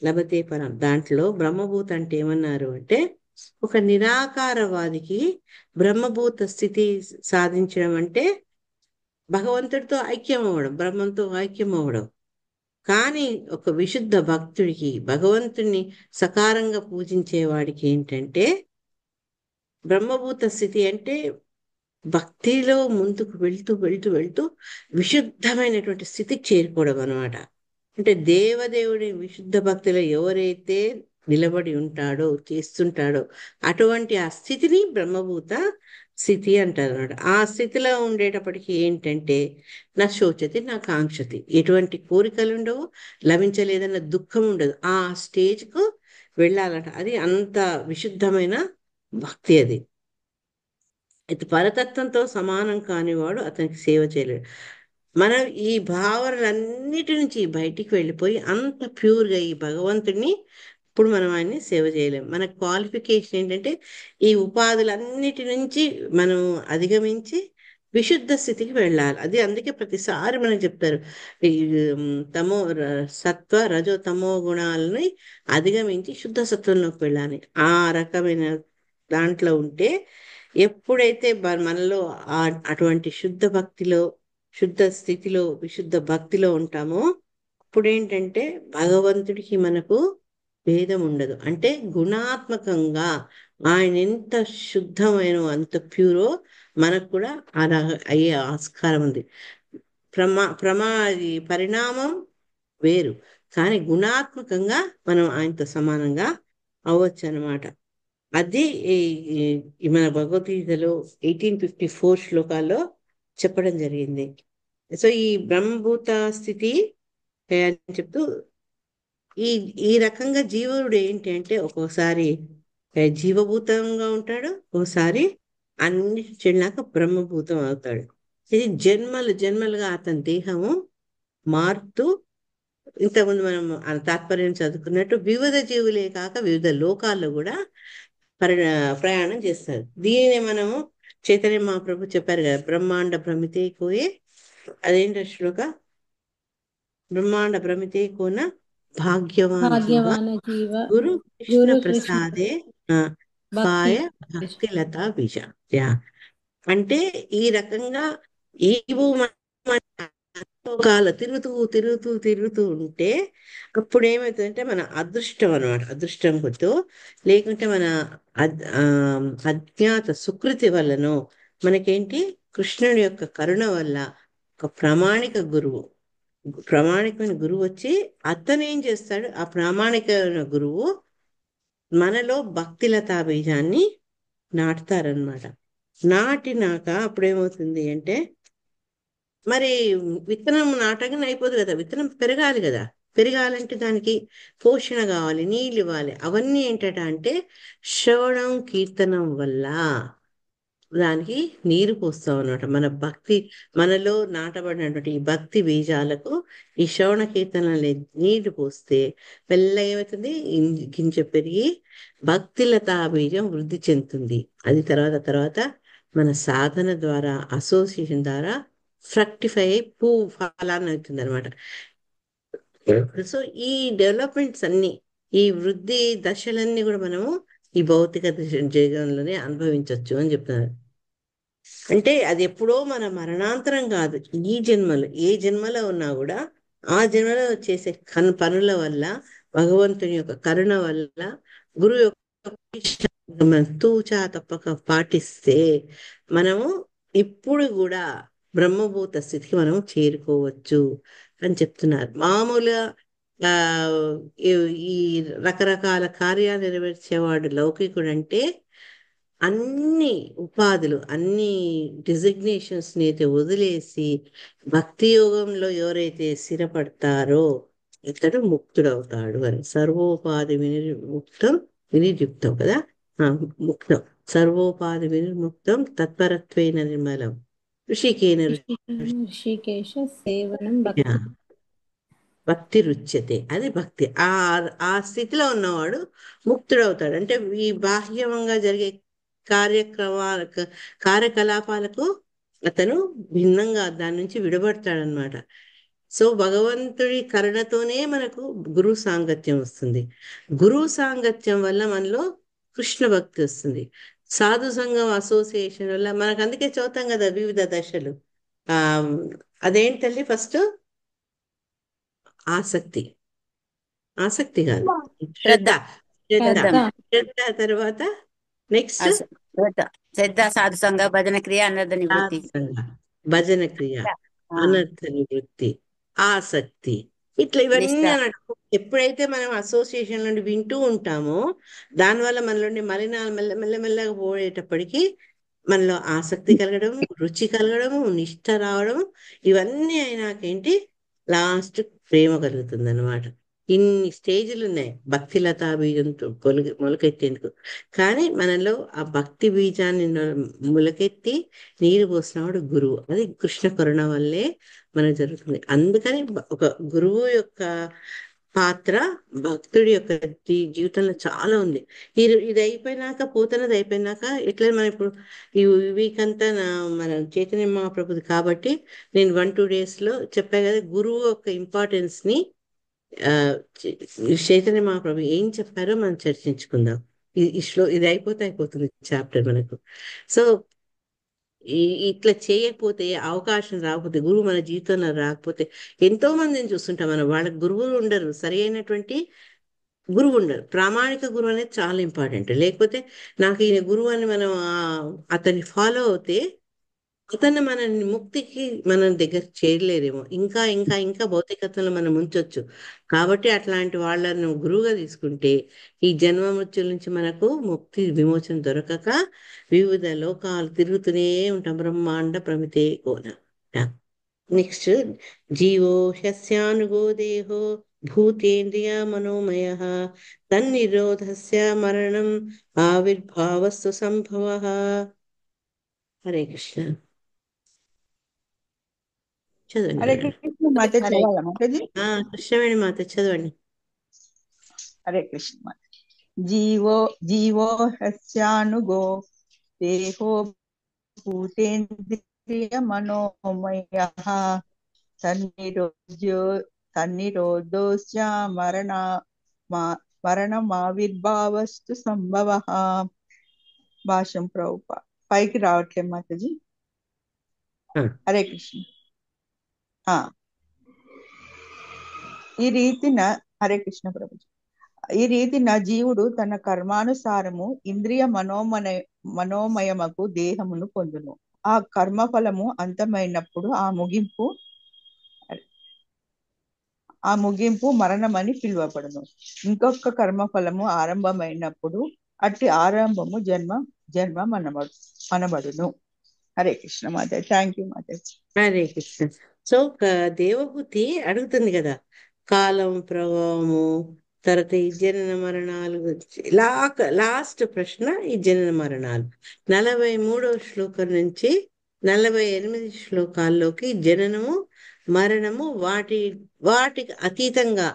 లభతే పరం. దాంట్లో బ్రహ్మభూత అంటే ఏమన్నారు అంటే, ఒక నిరాకారవాదికి బ్రహ్మభూత స్థితి సాధించడం అంటే భగవంతుడితో ఐక్యం అవ్వడం, బ్రహ్మంతో ఐక్యం అవ్వడం. కానీ ఒక విశుద్ధ భక్తుడికి, భగవంతుణ్ణి సకారంగా పూజించే వాడికి ఏంటంటే బ్రహ్మభూత స్థితి అంటే భక్తిలో ముందుకు వెళ్తూ వెళ్తూ వెళ్తూ విశుద్ధమైనటువంటి స్థితికి చేరుకోవడం అనమాట. అంటే దేవదేవుడి విశుద్ధ భక్తిలో ఎవరైతే నిలబడి ఉంటాడో చేస్తుంటాడో అటువంటి ఆ స్థితిని బ్రహ్మభూత స్థితి అంటారు అన్నమాట. ఆ స్థితిలో ఉండేటప్పటికి ఏంటంటే నా శోచతి నా కాంక్షతి, ఎటువంటి కోరికలు ఉండవు, లభించలేదన్న దుఃఖం ఉండదు. ఆ స్టేజ్కు వెళ్ళాలట. అది అంత విశుద్ధమైన భక్తి అది. అయితే పరతత్వంతో సమానం కానివాడు అతనికి సేవ చేయలేడు. మనం ఈ భావనలన్నిటి నుంచి బయటికి వెళ్ళిపోయి అంత ప్యూర్గా ఈ భగవంతుడిని ఇప్పుడు మనం ఆయన్ని సేవ చేయలేం. మన క్వాలిఫికేషన్ ఏంటంటే ఈ ఉపాధులన్నిటి నుంచి మనం అధిగమించి విశుద్ధ స్థితికి వెళ్ళాలి. అది అందుకే ప్రతిసారి మనం చెప్తారు ఈ తమో సత్వ రజో తమో గుణాలని అధిగమించి శుద్ధ సత్వంలోకి వెళ్ళాలి. ఆ రకమైన దాంట్లో ఉంటే ఎప్పుడైతే మనలో అటువంటి శుద్ధ భక్తిలో, శుద్ధ స్థితిలో, విశుద్ధ భక్తిలో ఉంటామో అప్పుడేంటంటే భగవంతుడికి మనకు భేదం ఉండదు. అంటే గుణాత్మకంగా ఆయన ఎంత శుద్ధమైన అంత ప్యూరో మనకు కూడా అలా అయ్యే ఆస్కారం ఉంది. ఈ పరిణామం వేరు, కానీ గుణాత్మకంగా మనం ఆయనతో సమానంగా అవ్వచ్చు అనమాట. అది మన భగవద్గీతలో 1854 శ్లోకాల్లో చెప్పడం జరిగింది. సో ఈ బ్రహ్మభూత స్థితి అని చెప్తూ ఈ ఈ రకంగా జీవుడు ఏంటి అంటే ఒక్కోసారి జీవభూతంగా ఉంటాడు, ఒకసారి అన్ని చెడినాక బ్రహ్మభూతం అవుతాడు. ఇది జన్మలు జన్మలుగా అతని దేహము మారుతూ, ఇంతకుముందు మనం ఆ తాత్పర్యం చదువుకున్నట్టు వివిధ జీవులే కాక వివిధ లోకాల్లో కూడా ప్రయాణం చేస్తారు. దీనిని మనము చైతన్య మహాప్రభు చెప్పారు కదా, బ్రహ్మాండ భ్రమితే కోయే, అదేంటో శ్లోక, బ్రహ్మాండ భ్రమితే కోన భాగ్యవాన్ జీవ భాగ్యవాన జీవ గురు కృష్ణ గురు కృష్ణ ప్రసాదే భక్తి కాయ భక్తి లతా బీజ. యా అంటే ఈ రకంగా ఈ లోకాలు తిరుగుతూ తిరుగుతూ తిరుగుతూ ఉంటే అప్పుడు ఏమవుతుందంటే మన అదృష్టం అనమాట. అదృష్టం కొద్దు, లేకుంటే మన అజ్ఞాత సుకృతి వల్లనో మనకేంటి కృష్ణుడి యొక్క కరుణ వల్ల ఒక ప్రామాణికమైన గురువు వచ్చి అతను ఏం చేస్తాడు, ఆ ప్రామాణికమైన గురువు మనలో భక్తిలతా బీజాన్ని నాటుతారనమాట. నాటినాక అప్పుడేమవుతుంది అంటే మరి విత్తనం నాటగానే అయిపోదు కదా, విత్తనం పెరగాలి కదా. పెరగాలంటే దానికి పోషణ కావాలి, నీళ్ళు ఇవ్వాలి. అవన్నీ ఏంటట అంటే శ్రవణం కీర్తనం వల్ల దానికి నీరు పోస్తాం అనమాట. మన భక్తి మనలో నాటబడినటువంటి ఈ భక్తి బీజాలకు ఈ శ్రవణ కీర్తనలు నీరు పోస్తే మెల్లగా ఏమవుతుంది, గింజ పెరిగి భక్తిలతా బీజం వృద్ధి చెందుతుంది. అది తర్వాత మన సాధన ద్వారా, అసోసియేషన్ ద్వారా ఫ్రక్టిఫై అయి ఫలాన్ని అవుతుంది అనమాట. సో ఈ డెవలప్మెంట్స్ అన్ని, ఈ వృద్ధి దశలన్నీ కూడా మనము ఈ భౌతిక జీవనంలోనే అనుభవించవచ్చు అని చెప్తున్నారు. అంటే అది ఎప్పుడో మన మరణాంతరం కాదు, ఈ జన్మలో ఏ జన్మలో ఉన్నా కూడా ఆ జన్మలో చేసే పనుల వల్ల, భగవంతుని యొక్క కరుణ వల్ల, గురువు యొక్క మనం తూచా తప్పక పాటిస్తే మనము ఇప్పుడు కూడా బ్రహ్మభూత స్థితికి మనం చేరుకోవచ్చు అని చెప్తున్నారు. మామూలుగా ఆ ఈ రకరకాల కార్యాలు నెరవేర్చేవాడు లౌకికుడు అంటే అన్ని ఉపాధులు, అన్ని డిజిగ్నేషన్స్ ని అయితే వదిలేసి భక్తి యోగంలో ఎవరైతే స్థిరపడతారో ఇతడు ముక్తుడవుతాడు అని. సర్వోపాధి వినిర్ముక్తం వినిర్యుక్తం కదా, ముక్తం సర్వోపాధి వినిర్ముక్తం తత్పరత్వేన నిర్మలం ఋషికేన ఋషికేశ సేవనం భక్తి భక్తి రుచ్యతే. అది భక్తి. ఆ స్థితిలో ఉన్నవాడు ముక్తుడవుతాడు. అంటే ఈ బాహ్యంగా జరిగే కార్యకలాపాలకు అతను భిన్నంగా దాని నుంచి విడబడతాడనమాట. సో భగవంతుడి కరుణతోనే మనకు గురు సాంగత్యం వస్తుంది. గురువు సాంగత్యం వల్ల మనలో కృష్ణ భక్తి వస్తుంది. సాధు సంఘం అసోసియేషన్ వల్ల మనకు, అందుకే చదువుతాం కదా వివిధ దశలు. అదేంటి తల్లి, ఫస్ట్ ఆసక్తి కాదు, శ్రద్ధ. తర్వాత నెక్స్ట్ శ్రద్ధ, సాధు సంఘ, భజన క్రియ, అనర్థ నివృత్తి. భజన క్రియ, అనర్థ నివృత్తి, ఆసక్తి, ఇట్లా ఇవన్నీ నిష్ఠ. అన్నట్టు ఎప్పుడైతే మనం అసోసియేషన్ నుండి వింటూ ఉంటామో దానివల్ల మనలోని మలినాలు మెల్లమెల్లగా పోయేటప్పటికి మనలో ఆసక్తి కలగడం, రుచి కలగడం, నిష్ఠ రావడం, ఇవన్నీ అయినాకేంటి లాస్ట్ ప్రేమ కలుగుతుంది అనమాట. ఇన్ని స్టేజ్లు ఉన్నాయి భక్తి లతా బీజంతో మొలకెత్తేందుకు. కానీ మనలో ఆ భక్తి బీజాన్ని మొలకెత్తి నీరు పోసినవాడు గురువు. అది కృష్ణ కరుణ వల్లే మనకు జరుగుతుంది. అందుకని ఒక గురువు యొక్క పాత్ర భక్తుడి యొక్క జీవితంలో చాలా ఉంది. ఇది అయిపోయినాక పోతున్నది అయిపోయినాక ఎట్లా మనం ఇప్పుడు ఈ వీక్ అంతా మన చైతన్య మహాప్రభుది కాబట్టి నేను 1-2 days లో చెప్పా కదా గురువు యొక్క ఇంపార్టెన్స్ ని. ఆ చై- చైతన్య మహాప్రభు ఏం చెప్పారో మనం చర్చించుకుందాం. ఇది అయిపోతుంది చాప్టర్ మనకు. సో ఇట్లా చేయకపోతే, అవకాశం రాకపోతే, గురువు మన జీవితంలో రాకపోతే, ఎంతో మందిని చూస్తుంటాం మనం. వాళ్ళకి గురువులు ఉండరు, సరి అయినటువంటి గురువు ఉండరు. ప్రామాణిక గురువు అనేది చాలా ఇంపార్టెంట్. లేకపోతే నాకు ఈయన గురువు అని మనం అతన్ని ఫాలో అవుతే అతను మనల్ని ముక్తికి మనం దగ్గర చేరలేదేమో, ఇంకా ఇంకా ఇంకా భౌతికతలో మనం ఉంచొచ్చు. కాబట్టి అట్లాంటి వాళ్ళను గురువుగా తీసుకుంటే ఈ జన్మ మృత్యుల నుంచి మనకు ముక్తి విమోచన దొరకక వివిధ లోకాలు తిరుగుతూనే ఉంటాం. బ్రహ్మాండ ప్రమితే కోన. నెక్స్ట్, జీవో హ్యస్యానుగో దేహో భూతేంద్రియ మనోమయ తన్నిరోధస్య మరణం ఆవిర్భావస్తు సంభవ. హరే కృష్ణ. చదవండి హరే మేడం. కృష్ణ మాత హరే చదవాలా మాతాజీ? కృష్ణవేణి మాత చదవండి. హరే కృష్ణ మాత. జీవో హస్యానుగో దేహో భూతేంద్రియ మనోమయ తన్నిరోధోస్య మరణమావిర్భావస్తు సంభవ. భాష్యం ప్రభుపా పైకి రావట్లే మాతాజీ. ఆ, హరే కృష్ణ. ఆ ఈ రీతిన హరే కృష్ణ ప్రభుజీ. ఈ రీతిన జీవుడు తన కర్మానుసారము ఇంద్రియ మనోమయమకు దేహమును పొందును. ఆ కర్మఫలము అంతమైనప్పుడు ఆ ముగింపు మరణమని పిలువబడును. ఇంకొక కర్మఫలము ఆరంభమైనప్పుడు అట్టి ఆరంభము జన్మ మనబడును. హరే కృష్ణ మాత. Thank you Mata. Hare Krishna. So Devahuti అడుగుతుంది కదా, కాలం ప్రభావము, తర్వాత ఈ జనన మరణాలు గురించి. లాస్ట్ ప్రశ్న ఈ జనన మరణాలు 43వ శ్లోకం నుంచి 48 శ్లోకాల్లోకి జననము మరణము వాటికి అతీతంగా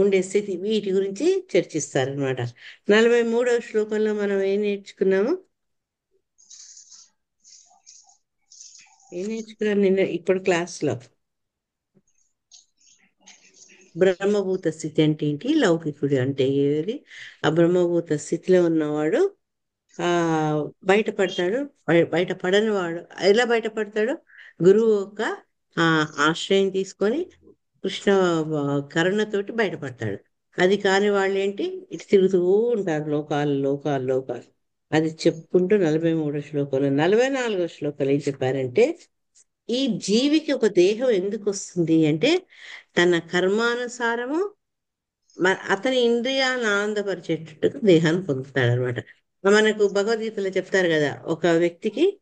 ఉండే స్థితి, వీటి గురించి చర్చిస్తారనమాట. 43వ శ్లోకంలో మనం ఏం నేర్చుకున్నాము నిన్న ఇప్పుడు క్లాస్లో? బ్రహ్మభూత స్థితి అంటే ఏంటి, లౌకికుడు అంటే ఏది. ఆ బ్రహ్మభూత స్థితిలో ఉన్నవాడు బయటపడతాడు. బయటపడని వాడు ఎలా బయటపడతాడు? గురువు యొక్క ఆశ్రయం తీసుకొని కృష్ణ కరుణతోటి బయటపడతాడు. అది కాని వాళ్ళు ఏంటి, ఇటు తిరుగుతూ ఉంటారు లోకాలు లోకాలు లోకాలు. అది చెప్పుకుంటూ 43వ శ్లోకంలో 44వ శ్లోకంలో ఏం చెప్పారంటే, ఈ జీవికి ఒక దేహం ఎందుకు వస్తుంది అంటే తన కర్మానుసారము అతని ఇంద్రియాలను ఆనందపరిచేటట్టుగా దేహాన్ని పొందుతాడు అనమాట. మనకు భగవద్గీతలో చెప్తారు కదా, ఒక వ్యక్తికి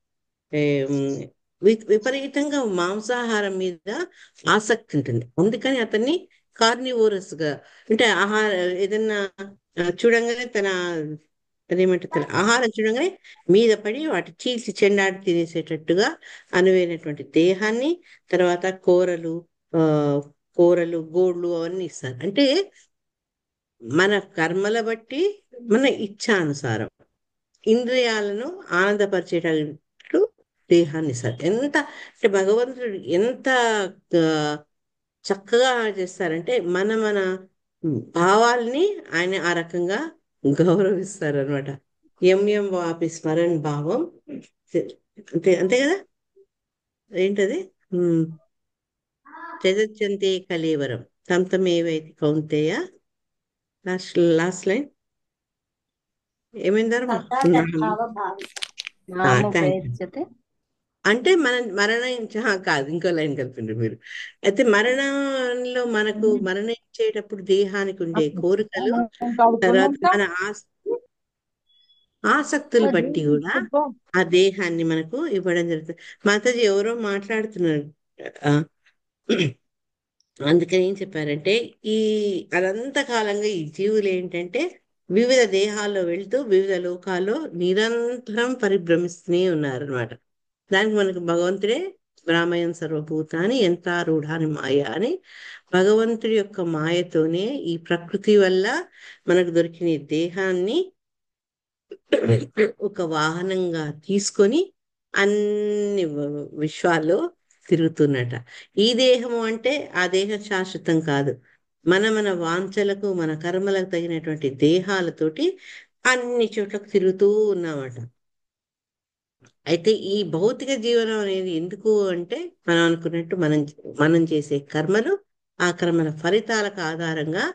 విపరీతంగా మాంసాహారం మీద ఆసక్తి ఉంటుంది. అందుకని అతన్ని కార్నివోరస్ గా, అంటే ఏదన్నా చూడంగానే అదేమంటారు, ఆహారం చూడంగానే మీద పడి వాటి చీల్చి చెండాడి తినేసేటట్టుగా అనువైనటువంటి దేహాన్ని, తర్వాత కూరలు గోళ్ళు అవన్నీ ఇస్తారు. అంటే మన కర్మల బట్టి మన ఇచ్ఛానుసారం ఇంద్రియాలను ఆనందపరిచేటట్టు దేహాన్ని ఇస్తారు. ఎంత అంటే భగవంతుడు ఎంత ఆ, చక్కగా చేస్తారంటే మన భావాల్ని ఆయన ఆ రకంగా గౌరవిస్తారు అనమాట. ఎం వాపి స్మరణ్ భావం. అంతే అంతే కదా. ఏంటది? త్యజంతే కలేవరం తం తమేవైతి కౌంతేయ. లాస్ట్ లైన్ ఏమైందమ్మా? నాము థ్యాంక్ యూ. ప్రయచ్చతే. అంటే కాదు, ఇంకో లైన్ కలిపిండ్రు మీరు. అయితే మరణంలో మనకు మరణించేటప్పుడు దేహానికి ఉండే కోరికలు, తర్వాత మన ఆసక్తులు బట్టి కూడా ఆ దేహాన్ని మనకు ఇవ్వడం జరుగుతుంది. మాతాజీ ఎవరో మాట్లాడుతున్నారు. ఆ, అందుకని ఏం చెప్పారంటే, ఈ అనంత కాలంగా ఈ జీవులు ఏంటంటే వివిధ దేహాల్లో వెళ్తూ వివిధ లోకాల్లో నిరంతరం పరిభ్రమిస్తూనే ఉన్నారనమాట. దానికి మనకు భగవంతుడే భ్రామయం సర్వభూతాన్ని యంత్రారూఢాని మాయ అని, భగవంతుడి యొక్క మాయతోనే ఈ ప్రకృతి వల్ల మనకు దొరికిన ఈ దేహాన్ని ఒక వాహనంగా తీసుకొని అన్ని విశ్వాల్లో తిరుగుతున్నట. ఈ దేహము అంటే ఆ దేహం శాశ్వతం కాదు. మన వాంఛలకు మన కర్మలకు తగినటువంటి దేహాలతోటి అన్ని చోట్లకు తిరుగుతూ ఉన్నామట. అయితే ఈ భౌతిక జీవనం అనేది ఎందుకు అంటే, మనం అనుకున్నట్టు మనం చేసే కర్మలు, ఆ కర్మల ఫలితాలకు ఆధారంగా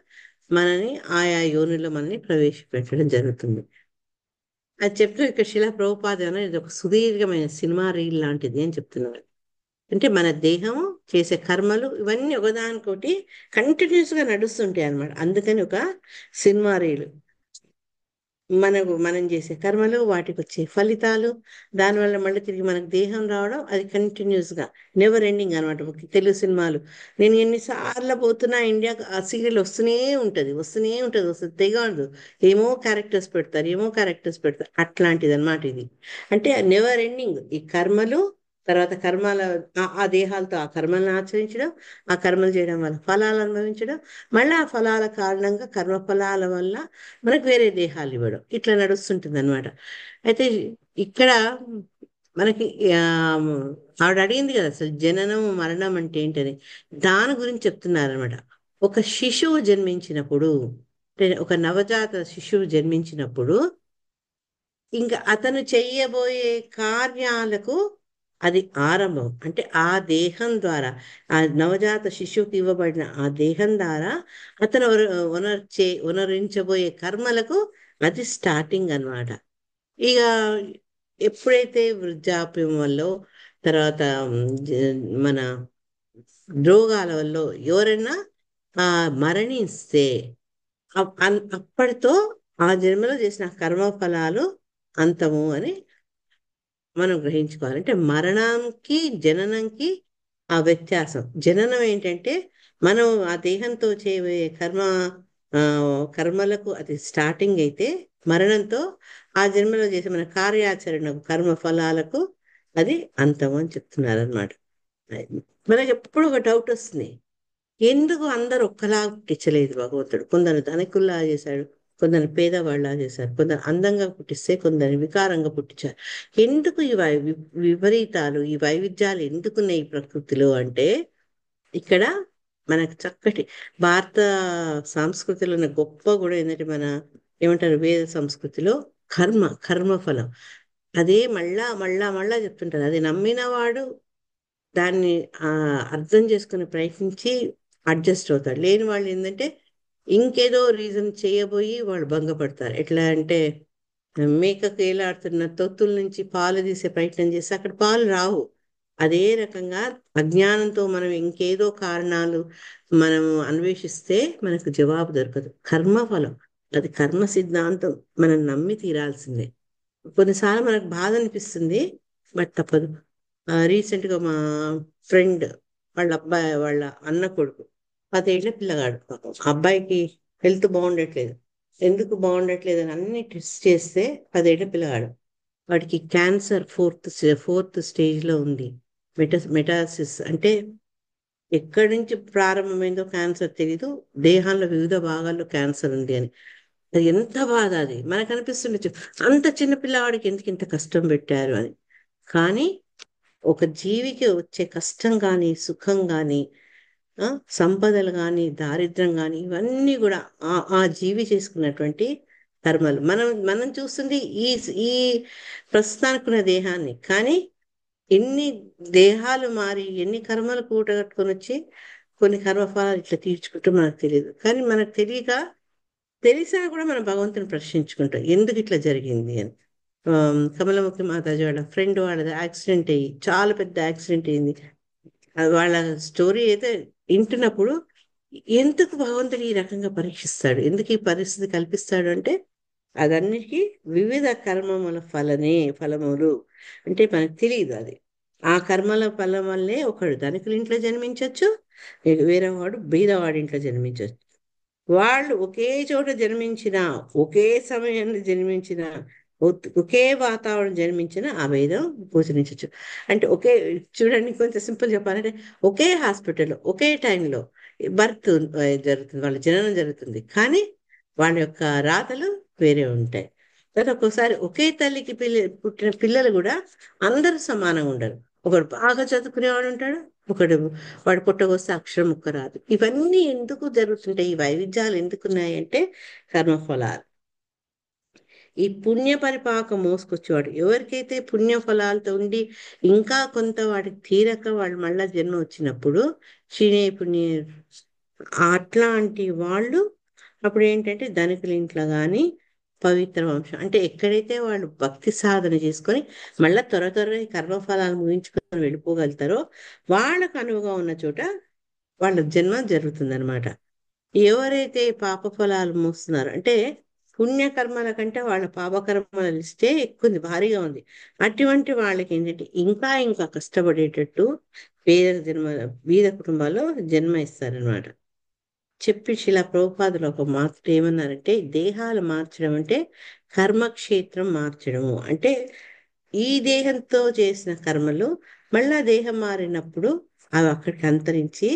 మనని ఆయా యోనిలో మనల్ని ప్రవేశపెట్టడం జరుగుతుంది. అది చెప్తూ ఇక్కడ శిలా ప్రభుపాద ఇది ఒక సుదీర్ఘమైన సినిమా రీల్ లాంటిది అని చెప్తున్నారు. అంటే మన దేహం చేసే కర్మలు ఇవన్నీ ఒకదానికోటి కంటిన్యూస్ గా నడుస్తుంటాయి అన్నమాట. అందుకని ఒక సినిమా రీల్. మనం చేసే కర్మలు, వాటికి వచ్చే ఫలితాలు, దానివల్ల మళ్ళీ తిరిగి మనకు దేహం రావడం, అది కంటిన్యూస్ గా నెవర్ ఎండింగ్ అనమాట. తెలుగు సినిమాలు నేను ఎన్నిసార్లు పోతున్నా ఇండియాకు ఆ సీరియల్ వస్తూనే వస్తుంది తెగ ఉండదు. ఏమో క్యారెక్టర్స్ పెడతారు అట్లాంటిది అనమాట ఇది. అంటే నెవర్ ఎండింగ్ ఈ కర్మలు, తర్వాత కర్మల ఆ దేహాలతో ఆ కర్మలను ఆచరించడం, ఆ కర్మలు చేయడం వల్ల ఫలాలు అనుభవించడం, మళ్ళీ ఆ ఫలాల కారణంగా కర్మ ఫలాల వల్ల మనకు వేరే దేహాలు ఇవ్వడం, ఇట్లా నడుస్తుంటుంది అనమాట. అయితే ఇక్కడ మనకి ఆవిడ అడిగింది కదా అసలు జననం మరణం అంటే ఏంటని, దాని గురించి చెప్తున్నారనమాట. ఒక శిశువు జన్మించినప్పుడు, అంటే ఒక నవజాత శిశువు జన్మించినప్పుడు ఇంకా అతను చెయ్యబోయే కార్యాలకు అది ఆరంభం. అంటే ఆ దేహం ద్వారా, ఆ నవజాత శిశువుకి ఇవ్వబడిన ఆ దేహం ద్వారా అతను ఉనరించబోయే కర్మలకు అది స్టార్టింగ్ అన్నమాట. ఇక ఎప్పుడైతే వృద్ధాప్యం వల్ల, తర్వాత మన రోగాల వల్ల ఎవరైనా మరణిస్తే అప్పటితో ఆ జన్మలో చేసిన కర్మ ఫలాలు అంతము అని మనం గ్రహించుకోవాలి. అంటే మరణంకి జననంకి ఆ వ్యత్యాసం. జననం ఏంటంటే మనం ఆ దేహంతో చేయబోయే కర్మలకు అది స్టార్టింగ్ అయితే, మరణంతో ఆ జన్మలో చేసే మన కార్యాచరణ కర్మ ఫలాలకు అది అంతం అని చెప్తున్నారు అనమాట. మనకి ఎప్పుడు ఒక డౌట్ వస్తుంది, ఎందుకు అందరూ ఒక్కలా పుట్టించలేదు భగవంతుడు? కొందరు ధనికుల్లా చేశాడు, కొందరు పేదవాళ్ళలా చేశారు, కొందరు అందంగా పుట్టిస్తే కొందరు వికారంగా పుట్టించారు. ఎందుకు ఈ విపరీతాలు, ఈ వైవిధ్యాలు ఎందుకున్నాయి ఈ ప్రకృతిలో అంటే, ఇక్కడ మనకు చక్కటి భారత సంస్కృతిలో ఉన్న గొప్ప కూడా ఏంటంటే, ఏమంటారు వేద సంస్కృతిలో కర్మఫలం అదే మళ్ళా మళ్ళా మళ్ళా చెప్తుంటారు. అది నమ్మినవాడు దాన్ని అర్థం చేసుకుని ప్రయత్నించి అడ్జస్ట్ అవుతాడు. లేని వాళ్ళు ఏంటంటే ఇంకేదో రీజన్ చేయబోయి వాళ్ళు భంగపడతారు. ఎట్లా అంటే, మేకకు ఏలాడుతున్న తొత్తుల నుంచి పాలు తీసే ప్రయత్నం చేస్తే అక్కడ పాలు రావు. అదే రకంగా అజ్ఞానంతో మనం ఇంకేదో కారణాలు మనం అన్వేషిస్తే మనకు జవాబు దొరకదు. కర్మఫలం అది కర్మ సిద్ధాంతం, మనం నమ్మి తీరాల్సిందే. కొన్నిసార్లు మనకు బాధ అనిపిస్తుంది, బట్ తప్పదు. రీసెంట్గా మా ఫ్రెండ్ వాళ్ళ అన్న కొడుకు 10 ఏళ్ల పిల్లగాడు. అబ్బాయికి హెల్త్ బాగుండట్లేదు. ఎందుకు బాగుండట్లేదు అని అన్ని టెస్ట్ చేస్తే 10 ఏళ్ల పిల్లగాడు. వాడికి క్యాన్సర్ ఫోర్త్ స్టేజ్లో ఉంది. మెటాసిస్ అంటే ఎక్కడి నుంచి ప్రారంభమైందో క్యాన్సర్ తెలీదు, దేహంలో వివిధ భాగాల్లో క్యాన్సర్ ఉంది అని. అది ఎంత బాధ! అది మనకు అనిపిస్తుండొచ్చు, అంత చిన్న పిల్లవాడికి ఎందుకు ఇంత కష్టం పెట్టారు అని. కానీ ఒక జీవికి వచ్చే కష్టం కానీ, సుఖం కానీ, సంపదలు కానీ, దారిద్ర్యం కానీ, ఇవన్నీ కూడా ఆ జీవి చేసుకున్నటువంటి కర్మలు. మనం చూస్తుంది ఈ ఈ ప్రస్తుతానికున్న దేహాన్ని. కానీ ఎన్ని దేహాలు మారి ఎన్ని కర్మలు కూటగట్టుకొని వచ్చి కొన్ని కర్మఫలాలు ఇట్లా తీర్చుకుంటూ మనకు తెలియదు. కానీ మనకు తెలిసినా కూడా మనం భగవంతుని ప్రశ్నించుకుంటాం, ఎందుకు ఇట్లా జరిగింది అని. కమలముఖి మాతాజీ వాళ్ళ ఫ్రెండ్ వాళ్ళది యాక్సిడెంట్ అయ్యి చాలా పెద్ద యాక్సిడెంట్ అయింది. అది వాళ్ళ స్టోరీ అయితే వింటున్నప్పుడు ఎందుకు భగవంతుడు ఈ రకంగా పరీక్షిస్తాడు, ఎందుకు ఈ పరిస్థితి కల్పిస్తాడు అంటే అదన్నిటికీ వివిధ కర్మముల ఫలములు అంటే మనకు తెలియదు. అది ఆ కర్మల ఫలం వల్లే ఒకడు ధనికుల ఇంట్లో జన్మించవచ్చు, వేరే వాడు బీదవాడి ఇంట్లో జన్మించవచ్చు. వాళ్ళు ఒకే చోట జన్మించిన, ఒకే సమయంలో జన్మించిన, ఒకే వాతావరణం జన్మించిన ఆ భేదం గోచరించవచ్చు. అంటే చూడండి, కొంచెం సింపుల్ చెప్పాలంటే ఒకే హాస్పిటల్లో ఒకే టైంలో బర్త్ జరుగుతుంది, వాళ్ళ జననం జరుగుతుంది, కానీ వాళ్ళ యొక్క రాతలు వేరే ఉంటాయి. తర్వాత ఒక్కోసారి ఒకే తల్లికి పుట్టిన పిల్లలు కూడా అందరూ సమానంగా ఉండరు. ఒకడు బాగా చదువుకునేవాడు ఉంటాడు, వాడు పుట్టకొస్తే అక్షరం ముక్క రాదు. ఇవన్నీ ఎందుకు జరుగుతుంటాయి, ఈ వైవిధ్యాలు ఎందుకున్నాయి అంటే కర్మఫలాలు. ఈ పుణ్య పరిపాకం మోసుకొచ్చేవాడు ఎవరికైతే పుణ్య ఫలాలతో ఉండి ఇంకా కొంత వాడికి తీరక వాళ్ళు మళ్ళా జన్మ వచ్చినప్పుడు క్షీణే పుణ్య అట్లాంటి వాళ్ళు అప్పుడు ఏంటంటే ధనికుల ఇంట్లో కానీ పవిత్ర వంశం అంటే ఎక్కడైతే వాళ్ళు భక్తి సాధన చేసుకొని మళ్ళా త్వరగా ఈ కర్మఫలాలు ముగించుకొని వెళ్ళిపోగలుగుతారో వాళ్ళకు అనువుగా ఉన్న చోట వాళ్ళ జన్మ జరుగుతుందన్నమాట. ఎవరైతే పాప ఫలాలు మోస్తున్నారో అంటే పుణ్యకర్మల కంటే వాళ్ళ పాపకర్మల లిస్టే ఎక్కువ ఉంది, భారీగా ఉంది. అటువంటి వాళ్ళకి ఏంటంటే ఇంకా ఇంకా కష్టపడేటట్టు బీద కుటుంబాల్లో జన్మ ఇస్తారనమాట. చెప్పి శిలా ప్రభుపాదులు ఒక మాత్రం ఏమన్నారంటే దేహాలు మార్చడం అంటే కర్మక్షేత్రం మార్చడము అంటే ఈ దేహంతో చేసిన కర్మలు మళ్ళా దేహం మారినప్పుడు అవి అక్కడికి అంతరించి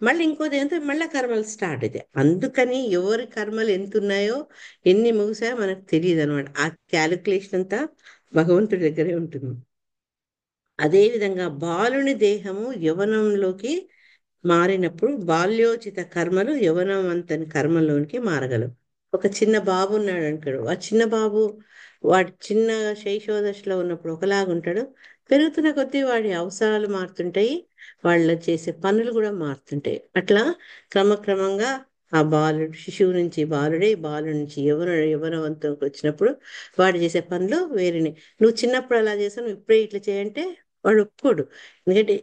మళ్ళీ ఇంకో దేంతో మళ్ళీ కర్మలు స్టార్ట్ అవుతాయి. అందుకని ఎవరి కర్మలు ఎంత ఉన్నాయో ఎన్ని ముగిసాయో మనకు తెలియదు అనమాట. ఆ క్యాలిక్యులేషన్ అంతా భగవంతుడి దగ్గరే ఉంటుంది. అదేవిధంగా బాలుని దేహము యవనంలోకి మారినప్పుడు బాల్యోచిత కర్మలు యవనవంతని కర్మలోనికి మారగలవు. ఒక చిన్న బాబు ఉన్నాడు అంటాడు, ఆ చిన్న బాబు వాడి చిన్న శైశవ ఉన్నప్పుడు ఒకలాగుంటాడు, పెరుగుతున్న కొద్దీ వాడి అవసరాలు మారుతుంటాయి, వాళ్ళు చేసే పనులు కూడా మారుతుంటాయి. అట్లా క్రమక్రమంగా ఆ బాలుడు శిశువు నుంచి బాలు నుంచి యవనవంతునికి వచ్చినప్పుడు వాడు చేసే పనులు వేరేనే. నువ్వు చిన్నప్పుడు అలా చేసావు, నువ్వు ఇప్పుడే ఇట్లా చేయంటే వాడు ఒప్పుకోడు. ఎందుకంటే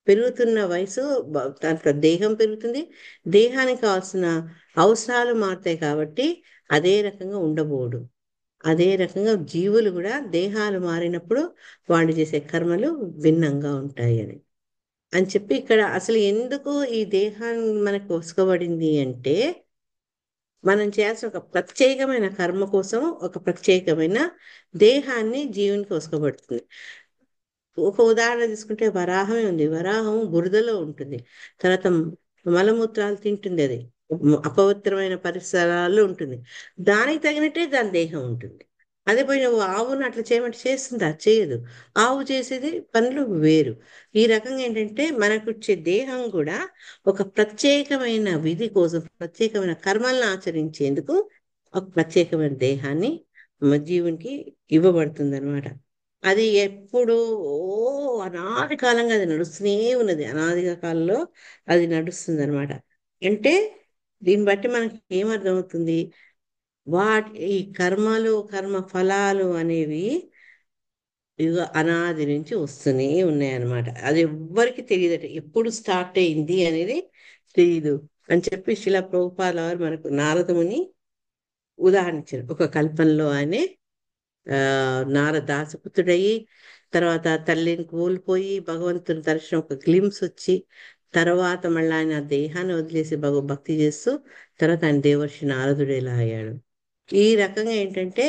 పెరుగుతున్న వయసు దాంట్లో దేహం పెరుగుతుంది, దేహానికి కావాల్సిన అవసరాలు మారుతాయి కాబట్టి అదే రకంగా ఉండబోడు. అదే రకంగా జీవులు కూడా దేహాలు మారినప్పుడు వాళ్ళు చేసే కర్మలు భిన్నంగా ఉంటాయి అని చెప్పి ఇక్కడ అసలు ఎందుకు ఈ దేహాన్ని మనకు వసుకోబడింది అంటే మనం చేయాల్సిన ఒక ప్రత్యేకమైన కర్మ కోసం ఒక ప్రత్యేకమైన దేహాన్ని జీవునికి వసుకోబడుతుంది. ఒక ఉదాహరణ తీసుకుంటే వరాహమే ఉంది. వరాహం బురదలో ఉంటుంది, తర్వాత మలమూత్రాలు తింటుంది, అది అపవిత్రమైన పరిసరాల్లో ఉంటుంది. దానికి తగినట్టే దాని దేహం ఉంటుంది. అదే పోయి నువ్వు ఆవును అట్లా చేయమంటే చేస్తుందా? చేయదు. ఆవు చేసేది పనులు వేరు. ఈ రకంగా ఏంటంటే మనకు వచ్చే దేహం కూడా ఒక ప్రత్యేకమైన విధి కోసం ప్రత్యేకమైన కర్మలను ఆచరించేందుకు ఒక ప్రత్యేకమైన దేహాన్ని జీవునికి ఇవ్వబడుతుంది అనమాట. అది ఎప్పుడు అనాది కాలంగా అది నడుస్తూనే ఉన్నది, అనాది కాలంలో అది నడుస్తుంది అనమాట. అంటే దీన్ని బట్టి మనకి ఏమర్థమవుతుంది, ఈ కర్మ ఫలాలు అనేవి అనాది నుంచి వస్తూనే ఉన్నాయన్నమాట. అది ఎవ్వరికి తెలియదట, ఎప్పుడు స్టార్ట్ అయింది అనేది తెలియదు అని చెప్పి శిలా ప్రభుపాల వారు మనకు నారదముని ఉదాహరించారు. ఒక కల్పంలో ఆయనే నారద దాసపుత్రుడయ్యి తర్వాత తల్లిని కోల్పోయి భగవంతుని దర్శనం ఒక గ్లిమ్స్ వచ్చి తర్వాత మళ్ళీ ఆయన దేహాన్ని వదిలేసి భక్తి చేస్తూ తర్వాత ఆయన దేవర్షి నారదుడేలా అయ్యాడు. ఈ రకంగా ఏంటంటే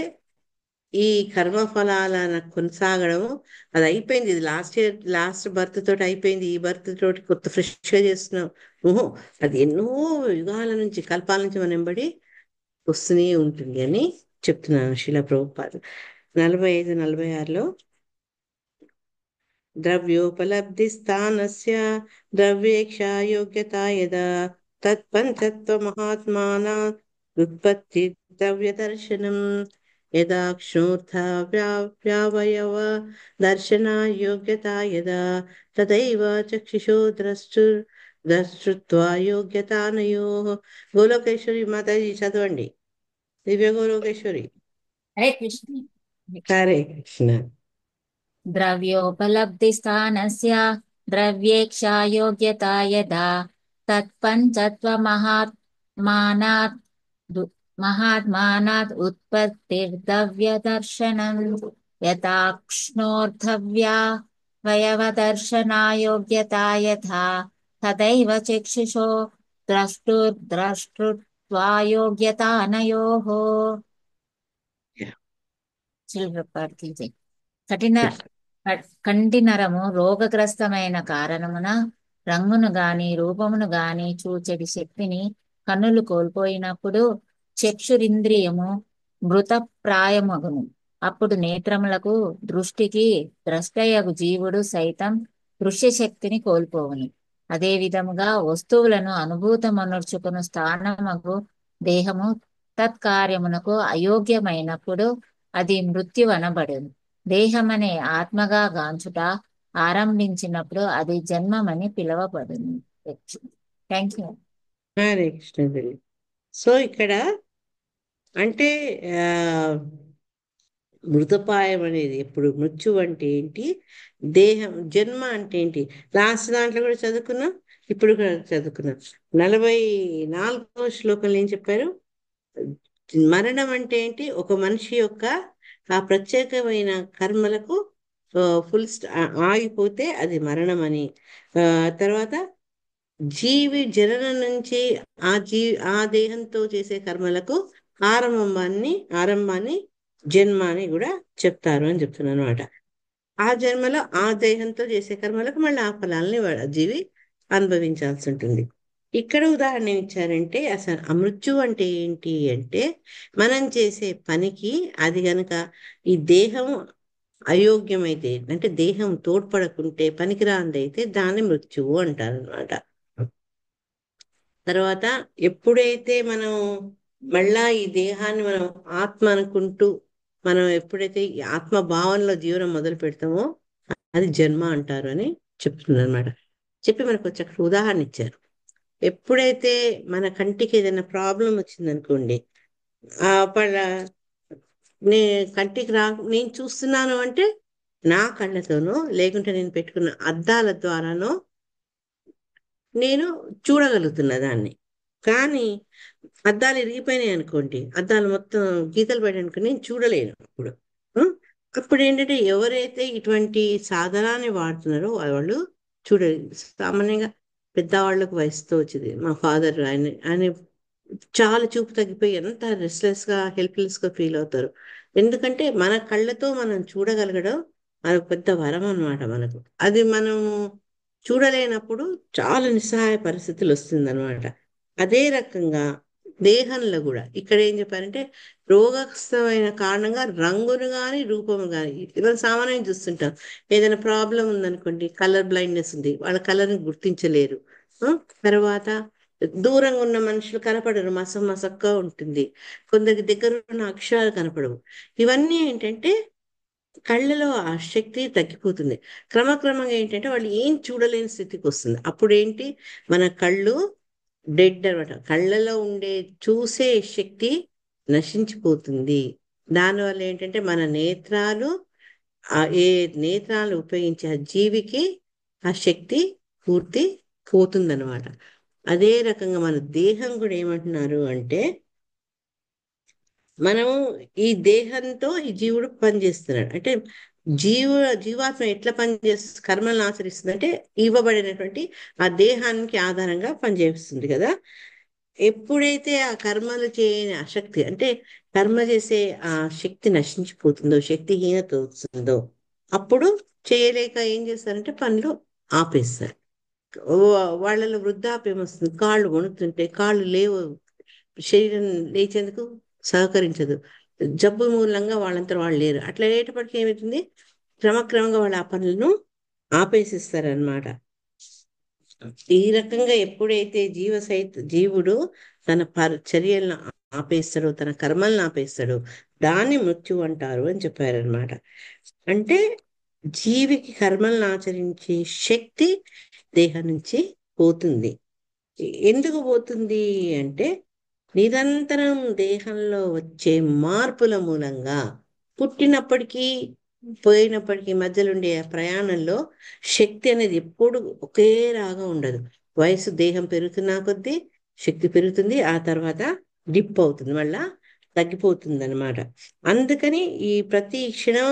ఈ కర్మఫలాల కొనసాగడం అది అయిపోయింది. ఇది లాస్ట్ బర్త్ తోటి అయిపోయింది, ఈ బర్త్ తోటి కొత్త ఫ్రెష్గా చేస్తున్నాం. ఓహో, అది ఎన్నో యుగాల నుంచి కల్పాల నుంచి మనం వెంబడి వస్తూనే ఉంటుంది అని చెప్తున్నాను శిలా ప్రభుపాద 45-46లో ద్రవ్యోపలబ్ధి స్థానస్య ద్రవ్యేక్షా యోగ్యతా యదా తత్పంచత్వ మహాత్మానా ఉత్పత్తి ద్రవ్య దర్శనం యదా క్షూర్థ వ్యావయవ దర్శన యోగ్యతా యదా తదైవ చక్షుషో ద్రష్టృత్వా యోగ్యతానయో. గోలోకేశ్వరి మాతాజీ చదవండి, దివ్య గోలోకేశ్వరి. హరే కృష్ణ. హరే కృష్ణ. ద్రవ్యోపలబ్ధిస్థానస్య ద్రవ్యేక్షా యోగ్యతా యదా తత్పంచత్వమహాత్మానాత్ మహాత్మానాత్ ఉత్పత్తిర్ద్రవ్యదర్శనం యథాక్ష్ణోర్ధవ్యా వయవదర్శనాయోగ్యతా యథా తథైవ చక్షుషో ద్రష్టృద్రష్టృత్వాయోగ్యతానయోః. చిల్డ్రపడ్తుంది. కఠిన కంటి నరము రోగగ్రస్తమైన కారణమున రంగును గాని రూపమును గాని చూచెడి శక్తిని కన్నులు కోల్పోయినప్పుడు చక్షురింద్రియము మృతప్రాయమగును. అప్పుడు నేత్రములకు దృష్టికి ద్రష్టయగు జీవుడు సైతం దృశ్య శక్తిని కోల్పోవును. అదే విధముగా వస్తువులను అనుభూతమనర్చుకుని స్థానమగు దేహము తత్కార్యమునకు అయోగ్యమైనప్పుడు అది మృత్యువనబడును. దేహమనే ఆత్మగా గాంచుట ఆరంభించినప్పుడు అది జన్మమని పిలువబడును. Thank you. హరే కృష్ణ తల్లి. సో ఇక్కడ అంటే ఆ మృతపాయం అనేది ఎప్పుడు, మృత్యు అంటే ఏంటి, దేహం జన్మ అంటే ఏంటి, లాస్ట్ దాంట్లో కూడా చదువుకున్నాం, ఇప్పుడు కూడా చదువుకున్నాం. 44వ శ్లోకంలో ఏం చెప్పారు? మరణం అంటే ఏంటి? ఒక మనిషి యొక్క ఆ ప్రత్యేకమైన కర్మలకు ఫుల్ ఆగిపోతే అది మరణం అని. తర్వాత జీవి జననం నుంచి ఆ దేహంతో చేసే కర్మలకు ఆరంభాన్ని జన్మ అని కూడా చెప్తారు అని చెప్తున్నాను అనమాట. ఆ జన్మలో ఆ దేహంతో చేసే కర్మలకు మళ్ళీ ఆ ఫలాల్ని జీవి అనుభవించాల్సి ఉంటుంది. ఇక్కడ ఉదాహరణ ఇచ్చారంటే అసలు అమృత్యు అంటే ఏంటి అంటే, మనం చేసే పనికి అది గనక ఈ దేహం అయోగ్యమైతే, అంటే దేహం తోడ్పడకుంటే పనికిరాందైతే దాన్ని మృత్యువు అంటారు అనమాట. తర్వాత ఎప్పుడైతే మనం మళ్ళా ఈ దేహాన్ని మనం ఆత్మ అనుకుంటూ మనం ఎప్పుడైతే ఈ ఆత్మ భావనలో జీవనం మొదలు పెడతామో అది జన్మ అంటారు అని చెప్తున్నారు అనమాట. చెప్పి మనకు ఒక చక్కటి ఉదాహరణ ఇచ్చారు. ఎప్పుడైతే మన కంటికి ఏదైనా ప్రాబ్లం వచ్చిందనుకోండి, పళ్ళ కంటికి నేను చూస్తున్నాను అంటే నా కళ్ళతోనో లేకుంటే నేను పెట్టుకున్న అద్దాల ద్వారానో నేను చూడగలుగుతున్నా దాన్ని. కానీ అద్దాలు ఇరిగిపోయినాయి అనుకోండి, అద్దాలు మొత్తం గీతలు పడి నేను చూడలేను. అప్పుడు ఏంటంటే ఎవరైతే ఇటువంటి సాధనాన్ని వాడుతున్నారో వాళ్ళు చూడలేదు. సామాన్యంగా పెద్దవాళ్ళకు వయసుతో వచ్చింది. మా ఫాదర్ ఆయన చాలా చూపు తగ్గిపోయి ఎంత హెల్ప్లెస్ గా ఫీల్ అవుతారు. ఎందుకంటే మన కళ్ళతో మనం చూడగలగడం అది పెద్ద వరం అన్నమాట మనకు. అది మనం చూడలేనప్పుడు చాలా నిస్సహాయ పరిస్థితులు వస్తుందన్నమాట. అదే రకంగా దేహంలో కూడా ఇక్కడ ఏం చెప్పారంటే, రోగగ్రస్తమైన కారణంగా రంగును గాని రూపము గాని, ఇవాళ సామాన్యంగా చూస్తుంటాం, ఏదైనా ప్రాబ్లం ఉందనుకోండి, కలర్ బ్లైండ్నెస్ ఉంది, వాళ్ళ కలర్ని గుర్తించలేరు. తర్వాత దూరంగా ఉన్న మనుషులు కనపడరు, మసక్గా ఉంటుంది. కొందరికి దగ్గర ఉన్న అక్షరాలు కనపడవు. ఇవన్నీ ఏంటంటే కళ్ళలో ఆ శక్తి తగ్గిపోతుంది. క్రమక్రమంగా ఏంటంటే వాళ్ళు ఏం చూడలేని స్థితికి వస్తుంది. అప్పుడు ఏంటి, మన కళ్ళు డెడ్ అనమాట. కళ్ళలో ఉండే చూసే శక్తి నశించిపోతుంది. దానివల్ల ఏంటంటే మన నేత్రాలు ఏ నేత్రాలు ఉపయోగించే ఆ జీవికి ఆ శక్తి పూర్తి పోతుందన్నమాట. అదే రకంగా మన దేహం కూడా ఏమంటున్నారు అంటే, మనము ఈ దేహంతో ఈ జీవుడు పనిచేస్తున్నాడు అంటే జీవాత్మ ఎట్లా పనిచేస్తుంది, కర్మలను ఆచరిస్తుంది అంటే ఇవ్వబడినటువంటి ఆ దేహానికి ఆధారంగా పనిచేస్తుంది కదా. ఎప్పుడైతే ఆ కర్మలు చేయని అశక్తి అంటే కర్మ చేసే ఆ శక్తి నశించిపోతుందో, శక్తిహీనత వస్తుందో, అప్పుడు చేయలేక ఏం చేస్తారంటే పనులు ఆపేస్తారు. వాళ్ళలో వృద్ధాప్యం వస్తుంది, కాళ్ళు వణుకుతుంటే, కాళ్ళు లేవు, శరీరం లేచేందుకు సహకరించదు, జబ్బు మూలంగా వాళ్ళంతా వాళ్ళు లేరు. అట్లా అయ్యేటప్పటికి ఏమవుతుంది, క్రమక్రమంగా వాళ్ళ ఆ పనులను ఆపేసిస్తారనమాట. ఈ రకంగా ఎప్పుడైతే జీవుడు తన చర్యలను ఆపేస్తాడో, తన కర్మలను ఆపేస్తాడో దాన్ని మృత్యు అంటారు అని చెప్పారనమాట. అంటే జీవికి కర్మలను ఆచరించే శక్తి దేహం నుంచి పోతుంది. ఎందుకు పోతుంది అంటే నిరంతరం దేహంలో వచ్చే మార్పుల మూలంగా పుట్టినప్పటికీ పోయినప్పటికీ మధ్యలో ఉండే ఆ ప్రయాణంలో శక్తి అనేది ఎప్పుడు ఒకేలాగా ఉండదు. వయసు దేహం పెరుగుతున్నా కొద్దీ శక్తి పెరుగుతుంది, ఆ తర్వాత డిప్ అవుతుంది, మళ్ళా తగ్గిపోతుంది అనమాట. అందుకని ఈ ప్రతి క్షణం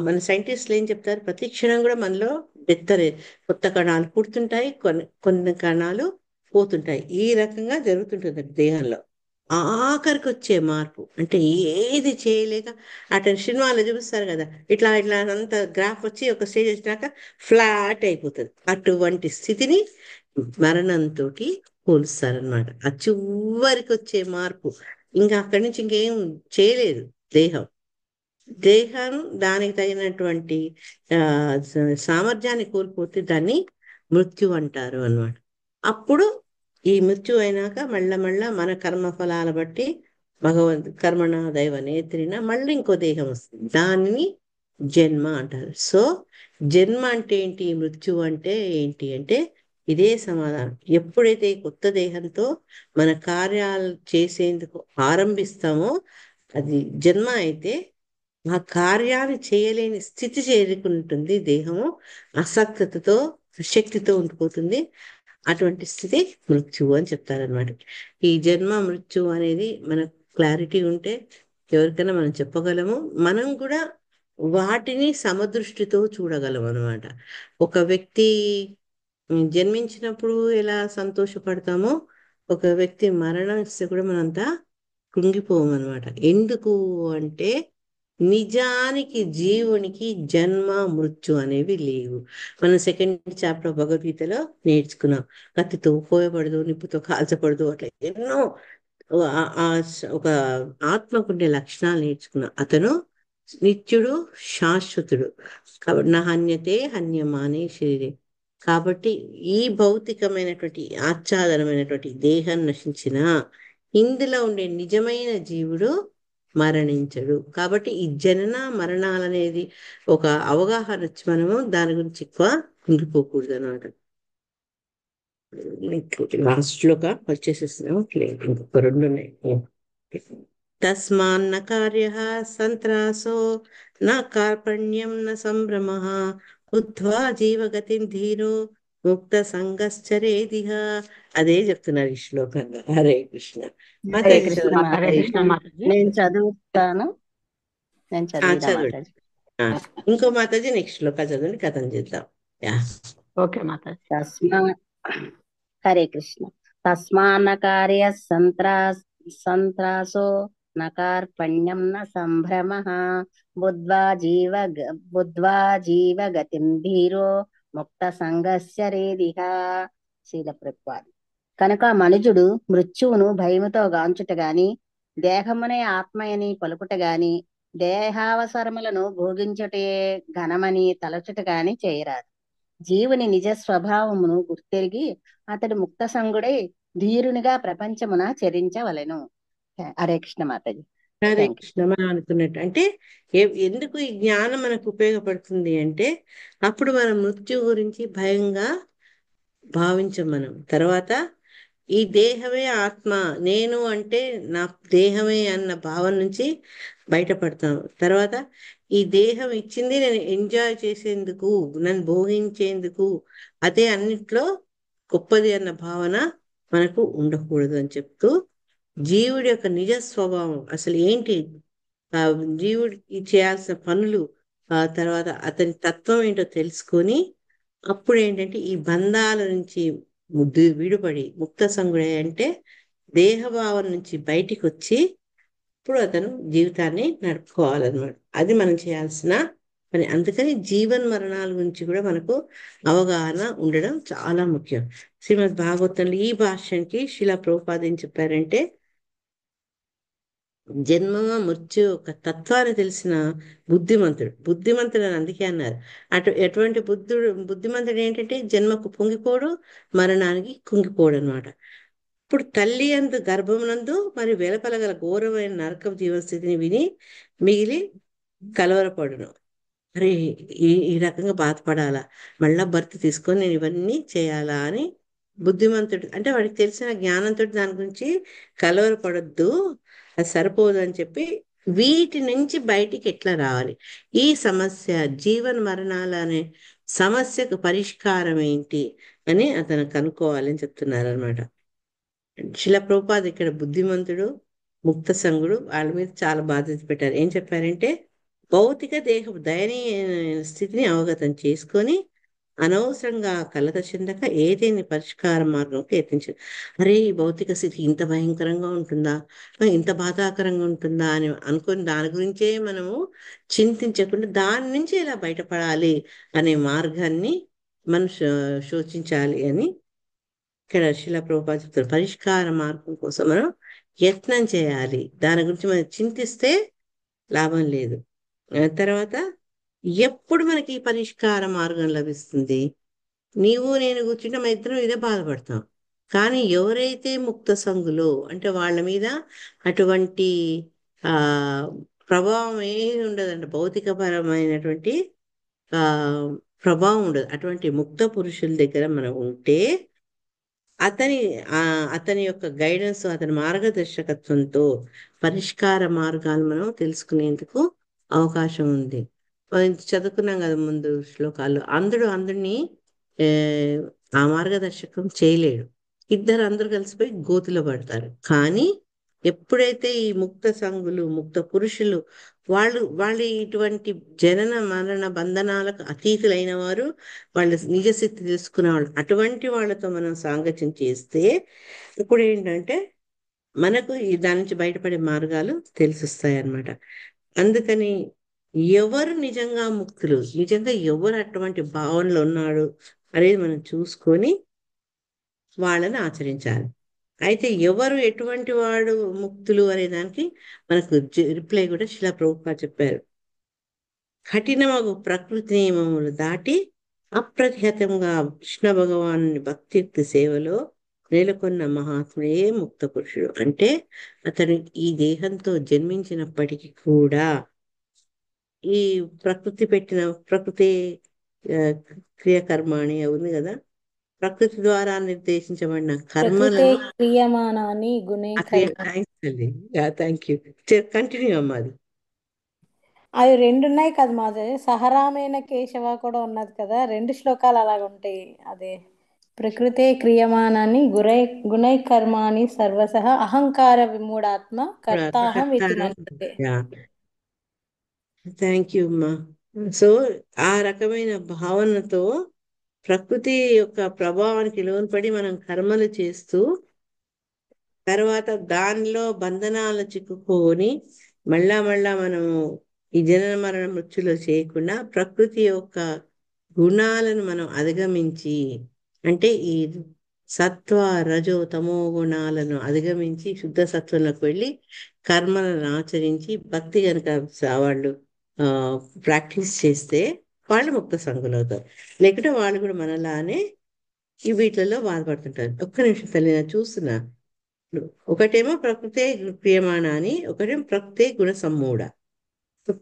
మన సైంటిస్టులు ఏం చెప్తారు, ప్రతి క్షణం కూడా మనలో డెత్ అనేది, కొత్త కణాలు పుడుతుంటాయి, కొన్ని కణాలు పోతుంటాయి. ఈ రకంగా జరుగుతుంటుంది దేహంలో. ఆఖరికి వచ్చే మార్పు అంటే ఏది చేయలేక, అటు సినిమాలో చూపిస్తారు కదా, ఇట్లా ఇట్లా అంత గ్రాఫ్ వచ్చి ఒక స్టేజ్ వచ్చినాక ఫ్లాట్ అయిపోతుంది. అటువంటి స్థితిని మరణంతో పోలుస్తారనమాట. ఆ చివరికి వచ్చే మార్పు. ఇంకా అక్కడి నుంచి ఇంకేం చేయలేదు దేహం. దేహం దానికి తగినటువంటి సామర్థ్యాన్ని కోల్పోతే దాన్ని మృత్యు అంటారు అన్నమాట. అప్పుడు ఈ మృత్యు అయినాక మళ్ళా మన కర్మ ఫలాల బట్టి కర్మణ దైవ నేత్రిన మళ్ళీ ఇంకో దేహం వస్తుంది, దానిని జన్మ అంటారు. సో జన్మ అంటే ఏంటి, మృత్యు అంటే ఏంటి అంటే ఇదే సమాధానం. ఎప్పుడైతే కొత్త దేహంతో మన కార్యాలు చేసేందుకు ఆరంభిస్తామో అది జన్మ అయితే, ఆ కార్యాన్ని చేయలేని స్థితి చేరుకుంటుంది దేహము, అసక్తతో శక్తితో ఉండిపోతుంది. అటువంటి స్థితి మృత్యువు అని చెప్తారనమాట. ఈ జన్మ మృత్యు అనేది మనకు క్లారిటీ ఉంటే ఎవరికైనా మనం చెప్పగలము. మనం కూడా వాటిని సమదృష్టితో చూడగలం అనమాట. ఒక వ్యక్తి జన్మించినప్పుడు ఎలా సంతోషపడతామో, ఒక వ్యక్తి మరణిస్తే కూడా మనంతా కృంగిపోము అనమాట. ఎందుకు అంటే నిజానికి జీవునికి జన్మ మృత్యు అనేవి లేవు. మనం సెకండ్ చాప్టర్ భగవద్గీతలో నేర్చుకున్నాం. కత్తితో కోయబడదు, నిప్పుతో కాల్చబడదు, అట్లా ఎన్నో ఒక ఆత్మకుండే లక్షణాలు నేర్చుకున్నాం. అతను నిత్యుడు, శాశ్వతుడు. కాబట్టి నా హన్యతే హన్యమానే శరీరే. కాబట్టి ఈ భౌతికమైనటువంటి ఆచ్ఛాదనమైనటువంటి దేహం నశించిన ఇందులో ఉండే నిజమైన జీవుడు మరణించడు. కాబట్టి ఈ జనన మరణాలనేది ఒక అవగాహన వచ్చి మనము దాని గురించి ఎక్కువ కుంగిపోకూడదు అనమాట. లాస్ట్ శ్లోక వచ్చేసేస్తున్నాము, లేదు ఇంకొక 2 ఉన్నాయి. తస్మాన్న కార్య సంత్రాసో నా కార్పణ్యం న సంభ్రమ బుద్ధ్వా జీవగతిం ధీరో ముక్త సంగశ్చరేదిహ. అదే చెప్తున్నారు ఈ శ్లోకంగా. హరే కృష్ణ. హరే మాతాజీ కృష్ణ చదవండి. హరే మాతాజీ. కృష్ణ మాతాజీ. నేను చదువుతాను, నేను చదివిదా చదవండి. మాతాజీ? ఇంకో మాతాజీ నెక్స్ట్ శ్లోక చదవండి, కథం చేద్దాం. యా. ఓకే మాతాజీ. తస్మా హరే కృష్ణ. తస్మాన్న కార్య సంత్రాసో నకార్పణ్యం న సంభ్రమ బుద్ధ్వా జీవ గతిం ధీరో ముక్త సంగస్యరేదిహ. శీల ప్రభుపాద. కనుక మనుజుడు మృత్యువును భయముతో గాంచుట గాని, దేహమునే ఆత్మయని పలుకుట గాని, దేహావసరములను భోగించుటే ఘనమని తలచుట గాని చేయరాదు. జీవుని నిజ స్వభావమును గుర్తెరిగి అతడు ముక్త సంగుడై ధీరునిగా ప్రపంచమున చరించవలెను. హరే కృష్ణ మాతాజీ. Hare thank you. కృష్ణ. మనం అనుకున్నట్టు అంటే ఎందుకు ఈ జ్ఞానం మనకు ఉపయోగపడుతుంది అంటే, అప్పుడు మనం మృత్యు గురించి భయంగా భావించం. మనం తర్వాత ఈ దేహమే ఆత్మ, నేను అంటే నా దేహమే అన్న భావం నుంచి బయటపడతాను. తర్వాత ఈ దేహం ఇచ్చింది నేను ఎంజాయ్ చేసేందుకు, నన్ను భోగించేందుకు, అదే అన్నిట్లో గొప్పది అన్న భావన మనకు ఉండకూడదు అని చెప్తూ, జీవుడి యొక్క నిజ స్వభావం అసలు ఏంటి, ఆ జీవుడికి చేయాల్సిన పనులు, ఆ తర్వాత అతని తత్వం ఏంటో తెలుసుకొని, అప్పుడు ఏంటంటే ఈ బంధాల నుంచి విడిపడి ముక్త సంగుడే అంటే దేహభావం నుంచి బయటికి వచ్చి ఇప్పుడు అతను జీవితాన్ని నడుపుకోవాలన్నమాట. అది మనం చేయాల్సిన పని. అందుకని జీవన్ మరణాల గురించి కూడా మనకు అవగాహన ఉండడం చాలా ముఖ్యం. శ్రీమద్ భాగవతంలో ఈ భాష్యానికి శిలా ప్రభుపాద ఏం చెప్పారంటే, జన్మ మృత్యు ఒక తత్వాన్ని తెలిసిన బుద్ధిమంతుడు అని అందుకే అన్నారు. ఎటువంటి బుద్ధిమంతుడు ఏంటంటే జన్మకు పొంగిపోడు, మరణానికి కుంగిపోడు అనమాట. ఇప్పుడు తల్లి అందు గర్భమునందు మరి వెలపలగల ఘోరమైన నరక జీవస్థితిని విని మిగిలి కలవరపడును. అరే ఈ రకంగా బాధపడాలా, మళ్ళా భర్త తీసుకొని నేను ఇవన్నీ చేయాలా అని బుద్ధిమంతుడు అంటే వాడికి తెలిసిన జ్ఞానంతో దాని గురించి కలవరపడొద్దు, అది సరిపోదు అని చెప్పి వీటి నుంచి బయటికి ఎట్లా రావాలి, ఈ సమస్య జీవన మరణాల అనే సమస్యకు పరిష్కారం ఏంటి అని అతను కనుక్కోవాలని చెప్తున్నారు అనమాట. శిల ప్రభుపాద ఇక్కడ బుద్ధిమంతుడు, ముక్త సంగుడు వాళ్ళ మీద చాలా బాధ్యత పెట్టారు. ఏం చెప్పారంటే భౌతిక దేహ దయనీయ స్థితిని అవగతం చేసుకొని అనవసరంగా కలత చెందక ఏదైనా పరిష్కార మార్గంకి యత్నించారు. అరే ఈ భౌతిక స్థితి ఇంత భయంకరంగా ఉంటుందా, ఇంత బాధాకరంగా ఉంటుందా అని అనుకొని దాని గురించే మనము చింతించకుండా దాని నుంచి ఎలా బయటపడాలి అనే మార్గాన్ని మనం శోచించాలి అని ఇక్కడ శిలా ప్రభుపాద చెప్తారు. పరిష్కార మార్గం కోసం మనం యత్నం చేయాలి, దాని గురించి మనం చింతిస్తే లాభం లేదు. తర్వాత ఎప్పుడు మనకి ఈ పరిష్కార మార్గం లభిస్తుంది, నీవు నేను కూర్చుంటే మన ఇద్దరం ఇదే బాధపడతాం. కానీ ఎవరైతే ముక్త సంగులో అంటే వాళ్ళ మీద అటువంటి ఆ ప్రభావం ఏమి ఉండదంట, భౌతికపరమైనటువంటి ఆ ప్రభావం ఉండదు. అటువంటి ముక్త పురుషుల దగ్గర మనం ఉంటే అతని అతని యొక్క గైడెన్స్, అతని మార్గదర్శకత్వంతో పరిష్కార మార్గాలు మనం తెలుసుకునేందుకు అవకాశం ఉంది. చదువుకున్నాం కదా ముందు శ్లోకాల్లో, అందరినీ ఆ మార్గదర్శకం చేయలేడు. అందరూ కలిసిపోయి గోతిలో పడతారు. కానీ ఎప్పుడైతే ఈ ముక్త సంగులు, ముక్త పురుషులు వాళ్ళు ఇటువంటి జనన మరణ బంధనాలకు అతీతులైన వారు, వాళ్ళ నిజస్థితి తెలుసుకునే వాళ్ళు, అటువంటి వాళ్ళతో మనం సాంగత్యం చేస్తే ఇప్పుడు ఏంటంటే మనకు దాని నుంచి బయటపడే మార్గాలు తెలిసిస్తాయి అన్నమాట. అందుకని ఎవరు నిజంగా ముక్తులు, నిజంగా ఎవరు అటువంటి భావనలో ఉన్నాడు అనేది మనం చూసుకొని వాళ్ళని ఆచరించాలి. అయితే ఎవరు ఎటువంటి వాడు ముక్తులు అనే దానికి మనకు రిప్లై కూడా శిలా ప్రభుపాద చెప్పారు. కఠినమగు ప్రకృతి నియమములు దాటి అప్రతిహతంగా కృష్ణ భగవాను భక్తియుక్తి సేవలో నెలకొన్న మహాత్ముడే ముక్త పురుషుడు. అంటే అతను ఈ దేహంతో జన్మించినప్పటికీ కూడా ఈ ప్రకృతి క్రియకర్మాణి ఉంది కదా, ప్రకృతి ద్వారా నిర్దేశించబడిన ప్రకృతే కర్మలను క్రియమానాని గుణే థ్యాంక్ యూ కంటిన్యూ అమ్మా. అవి రెండు ఉన్నాయి కదా మాధవి, సహరామైన కేశవ కూడా ఉన్నది కదా, 2 శ్లోకాలు అలాగ ఉంటాయి. అదే ప్రకృతే క్రియమానాన్ని గుణై కర్మాణి సర్వసహ అహంకార విమూఢాత్మ కర్తాహం ఇది మన్యతే. థ్యాంక్ యూ అమ్మా. సో ఆ రకమైన భావనతో ప్రకృతి యొక్క ప్రభావానికి లోన్పడి మనం కర్మలు చేస్తూ తర్వాత దానిలో బంధనాలు చిక్కుకొని మళ్ళా మనము ఈ జనన మరణ మృత్యులో చేయకుండా ప్రకృతి యొక్క గుణాలను మనం అధిగమించి, అంటే ఈ సత్వ రజో తమో గుణాలను అధిగమించి శుద్ధ సత్వంలోకి వెళ్ళి కర్మలను ఆచరించి భక్తి కనుక వాళ్ళు ప్రాక్టీస్ చేస్తే వాళ్ళు ముక్త సంగులు అవుతారు. లేకుంటే వాళ్ళు కూడా మనలానే ఈ వీటిలలో బాధపడుతుంటారు. ఒక్క నిమిషం తల్లి, నేను చూస్తున్నా. ఒకటేమో ప్రకృతే క్రియమాణ అని, ఒకటేమో ప్రకృతే గుణ సమ్మూఢ.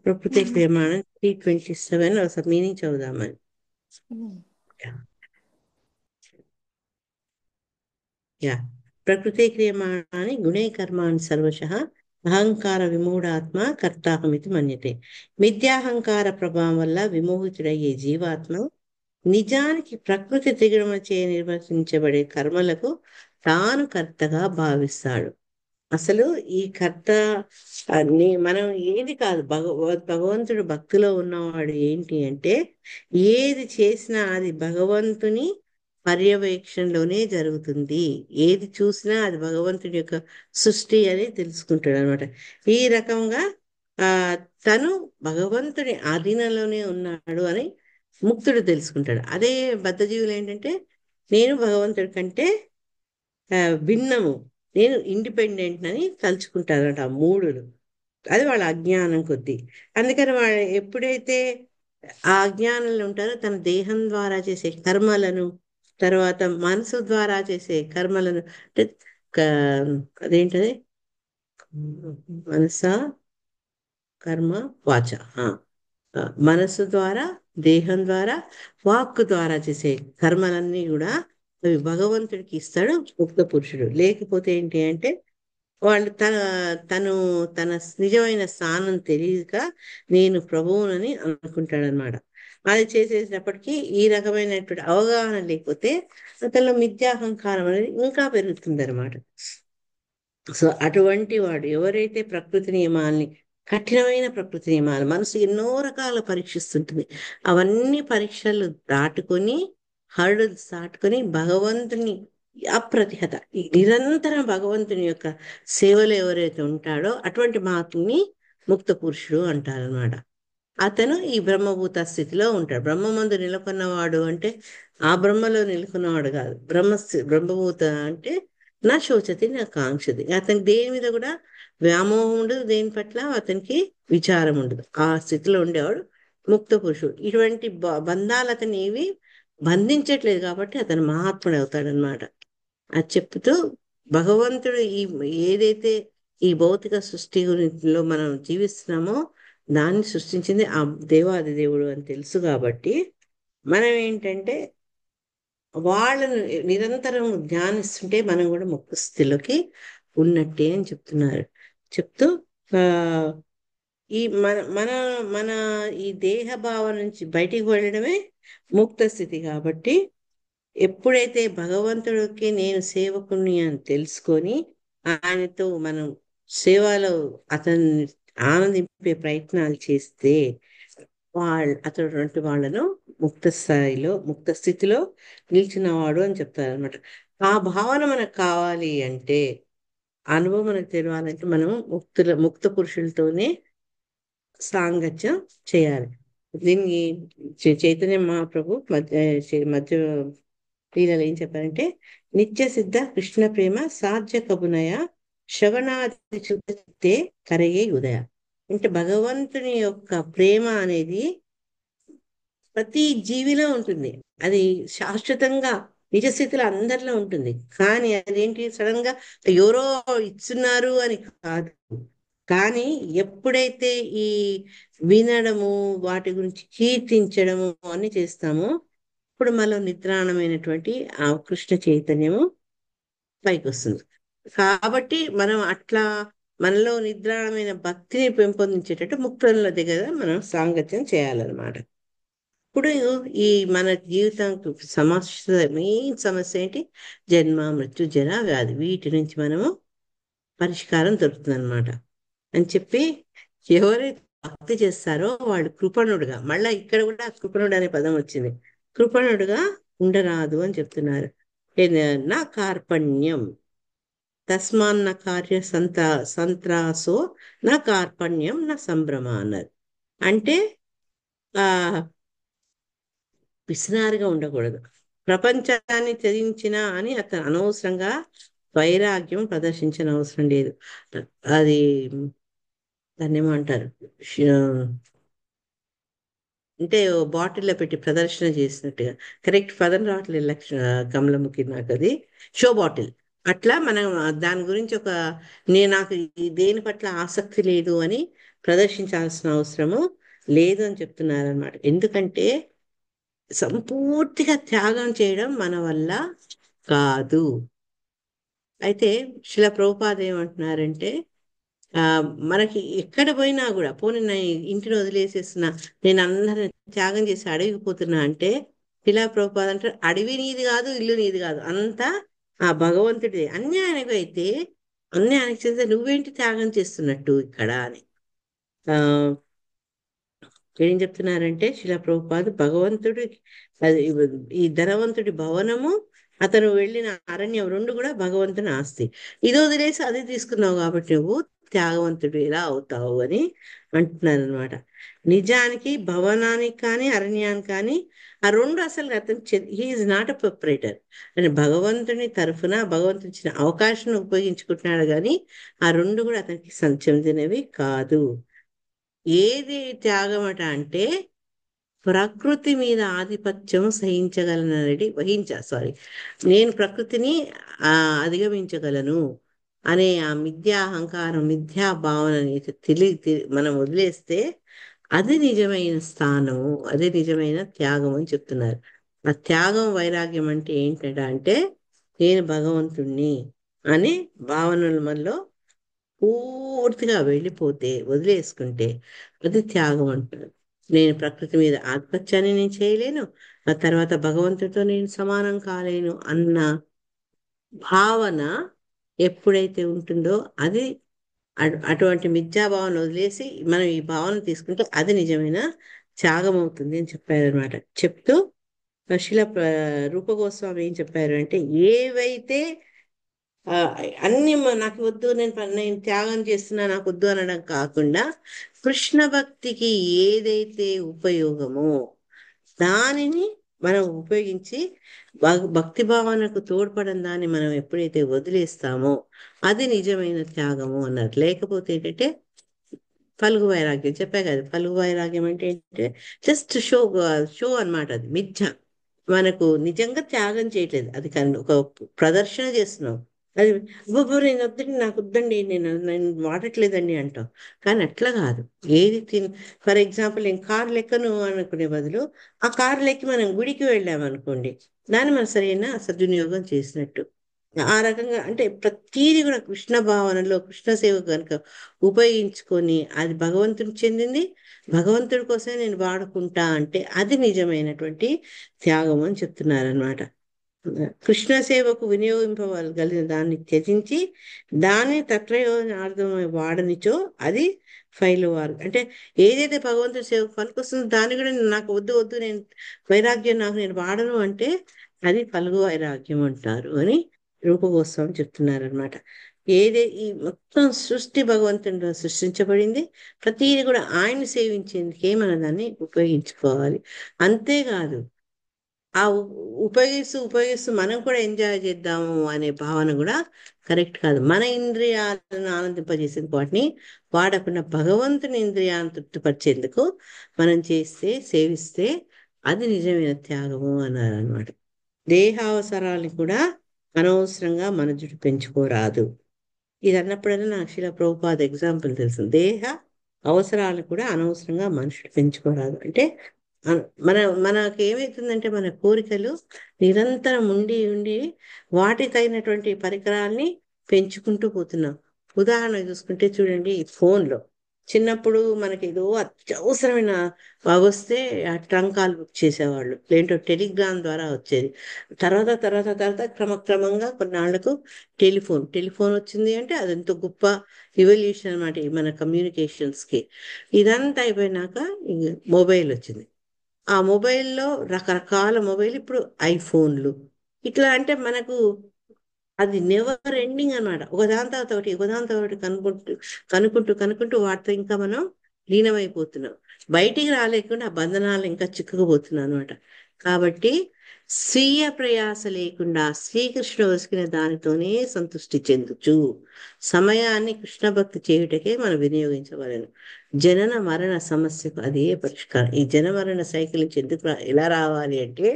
ప్రకృతే క్రియమాణ 327 ఒకసారి మీనింగ్ చదువుదామని. ప్రకృతే క్రియమాణాని గుణే కర్మాణి సర్వశః అహంకార విమూఢాత్మ కర్తాహమితి మన్యతే. మిథ్యాహంకార ప్రభావం వల్ల విమోహితుడయ్యే జీవాత్మ నిజానికి ప్రకృతి త్రిగుణములచే నిర్వర్తించబడే కర్మలకు తాను కర్తగా భావిస్తాడు. అసలు ఈ కర్త మనం ఏది కాదు, భగవంతుడు భక్తిలో ఉన్నవాడు ఏంటి అంటే ఏది చేసినా అది భగవంతుని పర్యవేక్షణలోనే జరుగుతుంది. ఏది చూసినా అది భగవంతుడి యొక్క సృష్టి అని తెలుసుకుంటాడు అనమాట. ఈ రకంగా తను భగవంతుడి ఆధీనంలోనే ఉన్నాడు అని ముక్తుడు తెలుసుకుంటాడు. అదే బద్ధజీవులు ఏంటంటే నేను భగవంతుడి కంటే భిన్నము, నేను ఇండిపెండెంట్ అని తలుచుకుంటారట ఆ మూడులు. అది వాళ్ళ అజ్ఞానం కొద్దీ. అందుకని వాళ్ళు ఎప్పుడైతే ఆ అజ్ఞానంలో ఉంటారో తన దేహం ద్వారా చేసే కర్మలను, తర్వాత మనసు ద్వారా చేసే కర్మలను, అంటే అదేంటది మనస కర్మ వాచ, మనసు ద్వారా, దేహం ద్వారా, వాక్కు ద్వారా చేసే కర్మలన్నీ కూడా అవి భగవంతుడికి ఇస్తాడు ముక్త పురుషుడు. లేకపోతే ఏంటి అంటే వాళ్ళు తను తన నిజమైన స్థానం తెలియక నేను ప్రభువునని అనుకుంటాడనమాట. అది చేసేసినప్పటికీ ఈ రకమైనటువంటి అవగాహన లేకపోతే అతనిలో మిథ్యాహంకారం అనేది ఇంకా పెరుగుతుంది. సో అటువంటి వాడు ఎవరైతే ప్రకృతి నియమాల్ని, కఠినమైన ప్రకృతి నియమాలు, మనసు ఎన్నో రకాల పరీక్షిస్తుంటుంది, అవన్నీ పరీక్షలు దాటుకొని, హర్డల్స్ దాటుకొని భగవంతుని అప్రతిహత, ఈ నిరంతరం భగవంతుని యొక్క సేవలో ఎవరైతే ఉంటాడో అటువంటి మహాత్ముని ముక్త పురుషుడు అంటారనమాట. అతను ఈ బ్రహ్మభూత స్థితిలో ఉంటాడు. బ్రహ్మమందు నెలకొన్నవాడు అంటే ఆ బ్రహ్మలో నెలకొన్నవాడు కాదు. బ్రహ్మభూత అంటే నా శోచతి నా కాంక్షతి. అతనికి దేని మీద కూడా వ్యామోహం ఉండదు, దేని పట్ల అతనికి విచారం ఉండదు. ఆ స్థితిలో ఉండేవాడు ముక్త పురుషుడు. ఇటువంటి బంధాలు అతన్ని ఏవి బంధించట్లేదు కాబట్టి అతను మహాత్ముడు అవుతాడనమాట. అది చెప్తూ భగవంతుడు ఏదైతే ఈ భౌతిక సృష్టి గురించిలో మనం జీవిస్తున్నామో దాన్ని సృష్టించింది ఆ దేవాది దేవుడు అని తెలుసు కాబట్టి మనం ఏంటంటే వాళ్ళను నిరంతరం ధ్యానిస్తుంటే మనం కూడా ముక్త స్థితిలోకి ఉన్నట్టే అని చెప్తూ ఆ ఈ మన మన మన ఈ దేహ భావం నుంచి బయటికి వెళ్ళడమే ముక్త స్థితి. కాబట్టి ఎప్పుడైతే భగవంతుడికి నేను సేవకుని అని తెలుసుకొని ఆయనతో మనం సేవలో అతన్ని ఆనందింపే ప్రయత్నాలు చేస్తే అటువంటి వాళ్ళను ముక్త స్థాయిలో, ముక్త స్థితిలో నిలిచినవాడు అని చెప్తారనమాట. ఆ భావన మనకు కావాలి అంటే, అనుభవం మనకు తెలియాలంటే మనం ముక్త పురుషులతోనే సాంగత్యం చేయాలి. దీన్ని చైతన్య మహాప్రభు మధ్య లీలలో ఏం చెప్పారంటే, నిత్య సిద్ధ కృష్ణ ప్రేమ సాధ్య కబునయ శ్రవణాది చిత్తే కరయే ఉదయ. అంటే భగవంతుని యొక్క ప్రేమ అనేది ప్రతి జీవిలో ఉంటుంది. అది శాశ్వతంగా నిజస్థితిలో అందరిలో ఉంటుంది. కానీ అదేంటి సడన్ గా ఎవరో ఇస్తున్నారు అని కాదు. కానీ ఎప్పుడైతే ఈ వినడము, వాటి గురించి కీర్తించడము అన్ని చేస్తామో ఇప్పుడు మనలో నిద్రాణమైనటువంటి ఆ కృష్ణ చైతన్యము పైకి వస్తుంది. కాబట్టి మనం అట్లా మనలో నిద్రాణమైన భక్తిని పెంపొందించేటట్టు ముక్తుల దగ్గర మనం సాంగత్యం చేయాలన్నమాట. ఇప్పుడు ఈ మన జీవితం మెయిన్ సమస్య ఏంటి? జన్మ, మృత్యు, జర, వ్యాధి. వీటి నుంచి మనము పరిష్కారం దొరుకుతుంది అనమాట అని చెప్పి, ఎవరైతే భక్తి చేస్తారో వాడు కృపణుడుగా, మళ్ళా ఇక్కడ కూడా కృపణుడు అనే పదం వచ్చింది, కృపణుడుగా ఉండరాదు అని చెప్తున్నారు. నా కార్పణ్యం తస్మాన్న కార్య సంత్రాసో నా కార్పణ్యం నా సంభ్రమ అన్నారు. అంటే ఆ పిసినారుగా ఉండకూడదు, ప్రపంచాన్ని త్యజించిన అని అతను అనవసరంగా వైరాగ్యం ప్రదర్శించిన అవసరం లేదు. అది దాన్ని ఏమంటారు, అంటే బాటిల్లో పెట్టి ప్రదర్శన చేసినట్టుగా, కరెక్ట్ పదం రావట్లేదు కమలముఖి నాకు, అది షో బాటిల్. అట్లా మనం దాని గురించి నాకు దేని పట్ల ఆసక్తి లేదు అని ప్రదర్శించాల్సిన అవసరము లేదు అని చెప్తున్నారనమాట. ఎందుకంటే సంపూర్తిగా త్యాగం చేయడం మన వల్ల కాదు. అయితే శిల ప్రభుపాద ఏమంటున్నారంటే, మనకి ఎక్కడ పోయినా కూడా, పోనీ నేను ఇంటిని వదిలేసేస్తున్నా, నేను అందరిని త్యాగం చేసి అడవికి పోతున్నా అంటే, శిలా ప్రభుపాద అంటే అడవి నీది కాదు, ఇల్లు నీది కాదు, అంతా ఆ భగవంతుడిది. అన్నీ ఆయనకు అయితే అన్నీ ఆయనకు చేస్తే నువ్వేంటి త్యాగం చేస్తున్నట్టు ఇక్కడ అని ఏం చెప్తున్నారంటే శిలా ప్రభుపాద, భగవంతుడి ఈ ధనవంతుడి భవనము, అతను వెళ్ళిన అరణ్యం రెండు కూడా భగవంతుని ఆస్తి. ఇది వదిలేసి అది తీసుకున్నావు కాబట్టి నువ్వు త్యాగవంతుడు ఎలా అవుతావు అని అంటున్నారనమాట. నిజానికి భవనానికి కానీ అరణ్యానికి కానీ ఆ రెండు అసలు అతను హీఈస్ నాట్ అ ప్రొపరేటర్ అని భగవంతుని తరఫున భగవంతుని ఇచ్చిన అవకాశం ఉపయోగించుకుంటున్నాడు, కానీ ఆ రెండు కూడా అతనికి చెందినవి కాదు. ఏది త్యాగం అంటే ప్రకృతి మీద ఆధిపత్యం నేను ప్రకృతిని అధిగమించగలను అనే ఆ మిథ్యా అహంకారం, మిథ్యా భావనని మనం వదిలేస్తే అది నిజమైన స్థానము, అదే నిజమైన త్యాగం అని చెప్తున్నారు. ఆ త్యాగం, వైరాగ్యం అంటే ఏంటంటే నేను భగవంతుణ్ణి అనే భావనల మనలో పూర్తిగా వెళ్ళిపోతే, వదిలేసుకుంటే అది త్యాగం అంటారు. నేను ప్రకృతి మీద ఆధిపత్యాన్ని నేను చేయలేను, ఆ తర్వాత భగవంతుడితో నేను సమానం కాలేను అన్న భావన ఎప్పుడైతే ఉంటుందో అది అటువంటి మిథ్యాభావన వదిలేసి మనం ఈ భావన తీసుకుంటే అది నిజమైన త్యాగం అవుతుంది అని చెప్పారనమాట. చెప్తూ శిల రూప గోస్వామి ఏం చెప్పారు అంటే, ఏవైతే ఆ, అన్ని నాకు వద్దు, నేను త్యాగం చేస్తున్నా నాకు వద్దు అనడం కాకుండా, కృష్ణ భక్తికి ఏదైతే ఉపయోగమో దానిని మనం ఉపయోగించి భక్తి భావనకు తోడ్పడని దాన్ని మనం ఎప్పుడైతే వదిలేస్తామో అది నిజమైన త్యాగము అన్నారు. లేకపోతే ఏంటంటే పలుగు వైరాగ్యం చెప్పా కదా. పలుగు వైరాగ్యం అంటే ఏంటంటే జస్ట్ షో అన్నమాట. అది మిథ్య. మనకు నిజంగా త్యాగం చేయట్లేదు, అది ఒక ప్రదర్శన చేస్తున్నాం. అది బాబు నేను వద్దండి, నాకు వద్దండి, నేను వాడట్లేదండి అంటాం. కానీ అట్లా కాదు. ఏది ఫర్ ఎగ్జాంపుల్ నేను కారు లెక్కను అనుకునే బదులు ఆ కారు లెక్కి మనం గుడికి వెళ్ళామనుకోండి, దాన్ని మనం సరైన సద్వినియోగం చేసినట్టు. ఆ రకంగా అంటే ప్రతీది కూడా కృష్ణ భావనలో కృష్ణ సేవ కనుక ఉపయోగించుకొని అది భగవంతుడికి చెందింది, భగవంతుడి కోసమే నేను వాడుకుంటా అంటే అది నిజమైనటువంటి త్యాగం అని చెప్తున్నారనమాట. కృష్ణ సేవకు వినియోగింపగలిగిన దాన్ని త్యజించి దాన్ని తత్ప్రయోజనార్థమై వాడనిచో అది ఫైలు వారు. అంటే ఏదైతే భగవంతుడి సేవకు పనికొస్తుందో దాన్ని కూడా నాకు వద్దు వద్దు, నేను వైరాగ్యం నాకు నేను వాడను అంటే అది పలుగు వైరాగ్యం అంటారు అని రూపగోస్వామి చెప్తున్నారనమాట. ఈ మొత్తం సృష్టి భగవంతుడిలో సృష్టించబడింది, ప్రతిదీ కూడా ఆయన్ని సేవించేందుకే మనం దాన్ని ఉపయోగించుకోవాలి. అంతేకాదు ఆ ఉపయోగిస్తూ మనం కూడా ఎంజాయ్ చేద్దాము అనే భావన కూడా కరెక్ట్ కాదు. మన ఇంద్రియాలను ఆనందింపజేసేందుకు వాటిని వాడకుండా భగవంతుని ఇంద్రియాలను తృప్తిపరిచేందుకు మనం సేవిస్తే అది నిజమైన త్యాగము అన్నారు అనమాట. దేహావసరాలను కూడా అనవసరంగా మనజుడు పెంచుకోరాదు. ఇది అన్నప్పుడల్లా నాకు శిల ప్రభుపాద ఎగ్జాంపుల్ తెలుసు. దేహ అవసరాలను కూడా అనవసరంగా మనుషులు పెంచుకోరాదు అంటే మనకి ఏమవుతుందంటే మన కోరికలు నిరంతరం ఉండి ఉండి వాటికి తగినటువంటి పరికరాల్ని పెంచుకుంటూ పోతున్నాం. ఉదాహరణ చూసుకుంటే చూడండి, ఈ ఫోన్లో చిన్నప్పుడు మనకి ఏదో అత్యవసరమైన వస్తే ఆ ట్రంక్ కాల్ బుక్ చేసేవాళ్ళు, లేదంటే టెలిగ్రామ్ ద్వారా వచ్చేది. తర్వాత క్రమక్రమంగా కొన్నాళ్లకు టెలిఫోన్ వచ్చింది. అంటే అది ఎంతో గొప్ప ఇవల్యూషన్ అనమాట మన కమ్యూనికేషన్స్కి. ఇదంతా అయిపోయినాక మొబైల్ వచ్చింది. ఆ మొబైల్లో రకరకాల మొబైల్, ఇప్పుడు ఐఫోన్లు ఇట్లా. అంటే మనకు అది నెవర్ ఎండింగ్ అనమాట. ఒకదాని తర్వాత ఒకటి కనుక్కుంటూ వాటితో ఇంకా మనం లీనమైపోతున్నాం. బయటికి రాలేకుండా ఆ బంధనాలు ఇంకా చిక్కుకుపోతున్నాం అనమాట. కాబట్టి స్వీయ ప్రయాస లేకుండా శ్రీకృష్ణుడు వసికిన దానితోనే సంతృష్టి చెందుచు సమయాన్ని కృష్ణ భక్తి చేయుటకే మనం వినియోగించవలను. జనన మరణ సమస్యకు అదే పరిష్కారం. ఈ జనమరణ సైకిల్ నుంచి ఎలా రావాలి అంటే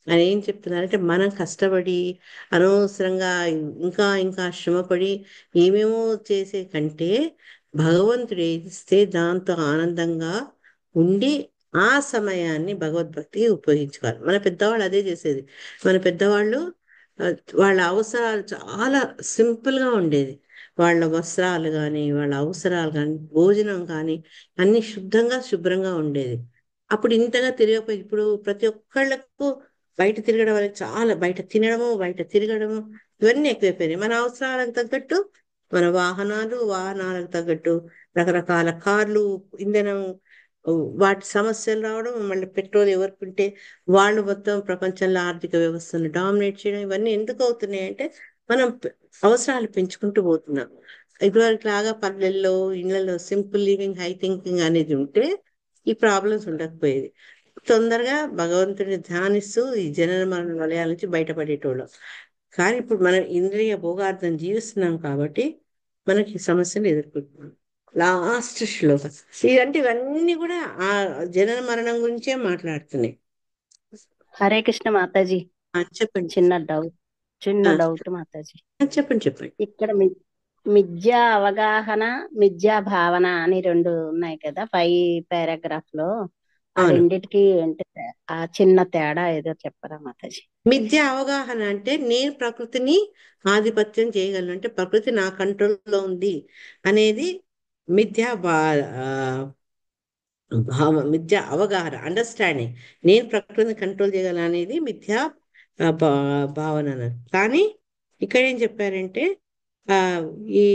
ఆయన ఏం చెప్తున్నారంటే, మనం కష్టపడి అనవసరంగా ఇంకా ఇంకా శ్రమపడి ఏమేమో చేసే కంటే భగవంతుడు ఏదిస్తే దాంతో ఆనందంగా ఉండి ఆ సమయాన్ని భగవద్భక్తికి ఉపయోగించుకోవాలి. మన పెద్దవాళ్ళు అదే చేసేది. మన పెద్దవాళ్ళు వాళ్ళ అవసరాలు చాలా సింపుల్గా ఉండేది. వాళ్ళ వస్త్రాలు కానీ, వాళ్ళ అవసరాలు కానీ, భోజనం కానీ అన్ని శుభ్రంగా ఉండేది. అప్పుడు ఇంతగా తిరగకపోయి, ఇప్పుడు ప్రతి ఒక్కళ్ళకు బయట తిరగడం వల్ల చాలా, బయట తినడము, బయట తిరగడము ఇవన్నీ ఎక్కువైపోయినాయి. మన అవసరాలకు తగ్గట్టు మన వాహనాలకు తగ్గట్టు రకరకాల కార్లు, ఇంధనం, వాటి సమస్యలు రావడం, మళ్ళీ పెట్రోల్ ఎవరికి ఉంటే వాళ్ళు మొత్తం ప్రపంచంలో ఆర్థిక వ్యవస్థను డామినేట్ చేయడం, ఇవన్నీ ఎందుకు అవుతున్నాయి అంటే మనం అవసరాలు పెంచుకుంటూ పోతున్నాం. ఇదివరకు లాగా పల్లెల్లో ఇళ్లలో సింపుల్ లివింగ్, హై థింకింగ్ అనేది ఉంటే ఈ ప్రాబ్లమ్స్ ఉండకపోయేది. తొందరగా భగవంతుడిని ధ్యానిస్తూ ఈ జనన మరణ వలయాల నుంచి బయటపడేటోళ్ళం. కానీ ఇప్పుడు మనం ఇంద్రియ భోగార్థం జీవిస్తున్నాం కాబట్టి మనకి ఈ సమస్యలు ఎదుర్కొంటున్నాం. లాస్ట్ శ్లోకం ఇదంటే ఇవన్నీ కూడా ఆ జనన మరణం గురించే మాట్లాడుతున్నాయి. హరే కృష్ణ మాతాజీ. చెప్పండి. చిన్న డౌట్ మాతాజీ. చెప్పండి. ఇక్కడ మిథ్యా అవగాహన, మిథ్యా భావన అని రెండు ఉన్నాయి కదా 5 పారాగ్రాఫ్ లో. ఆ అవును. రెండిటికి అంటే ఆ చిన్న తేడా ఏదో చెప్పరా మాతాజీ? మిథ్యా అవగాహన అంటే నేను ప్రకృతిని ఆధిపత్యం చేయగలను, అంటే ప్రకృతి నా కంట్రోల్లో ఉంది అనేది మిథ్యా ఆ, మిథ్యా అవగాహన, అండర్స్టాండింగ్. నేను ప్రకృతిని కంట్రోల్ చేయగలను అనేది మిథ్యా భావన అన్నారు. కానీ ఇక్కడ ఏం చెప్పారంటే ఆ ఈ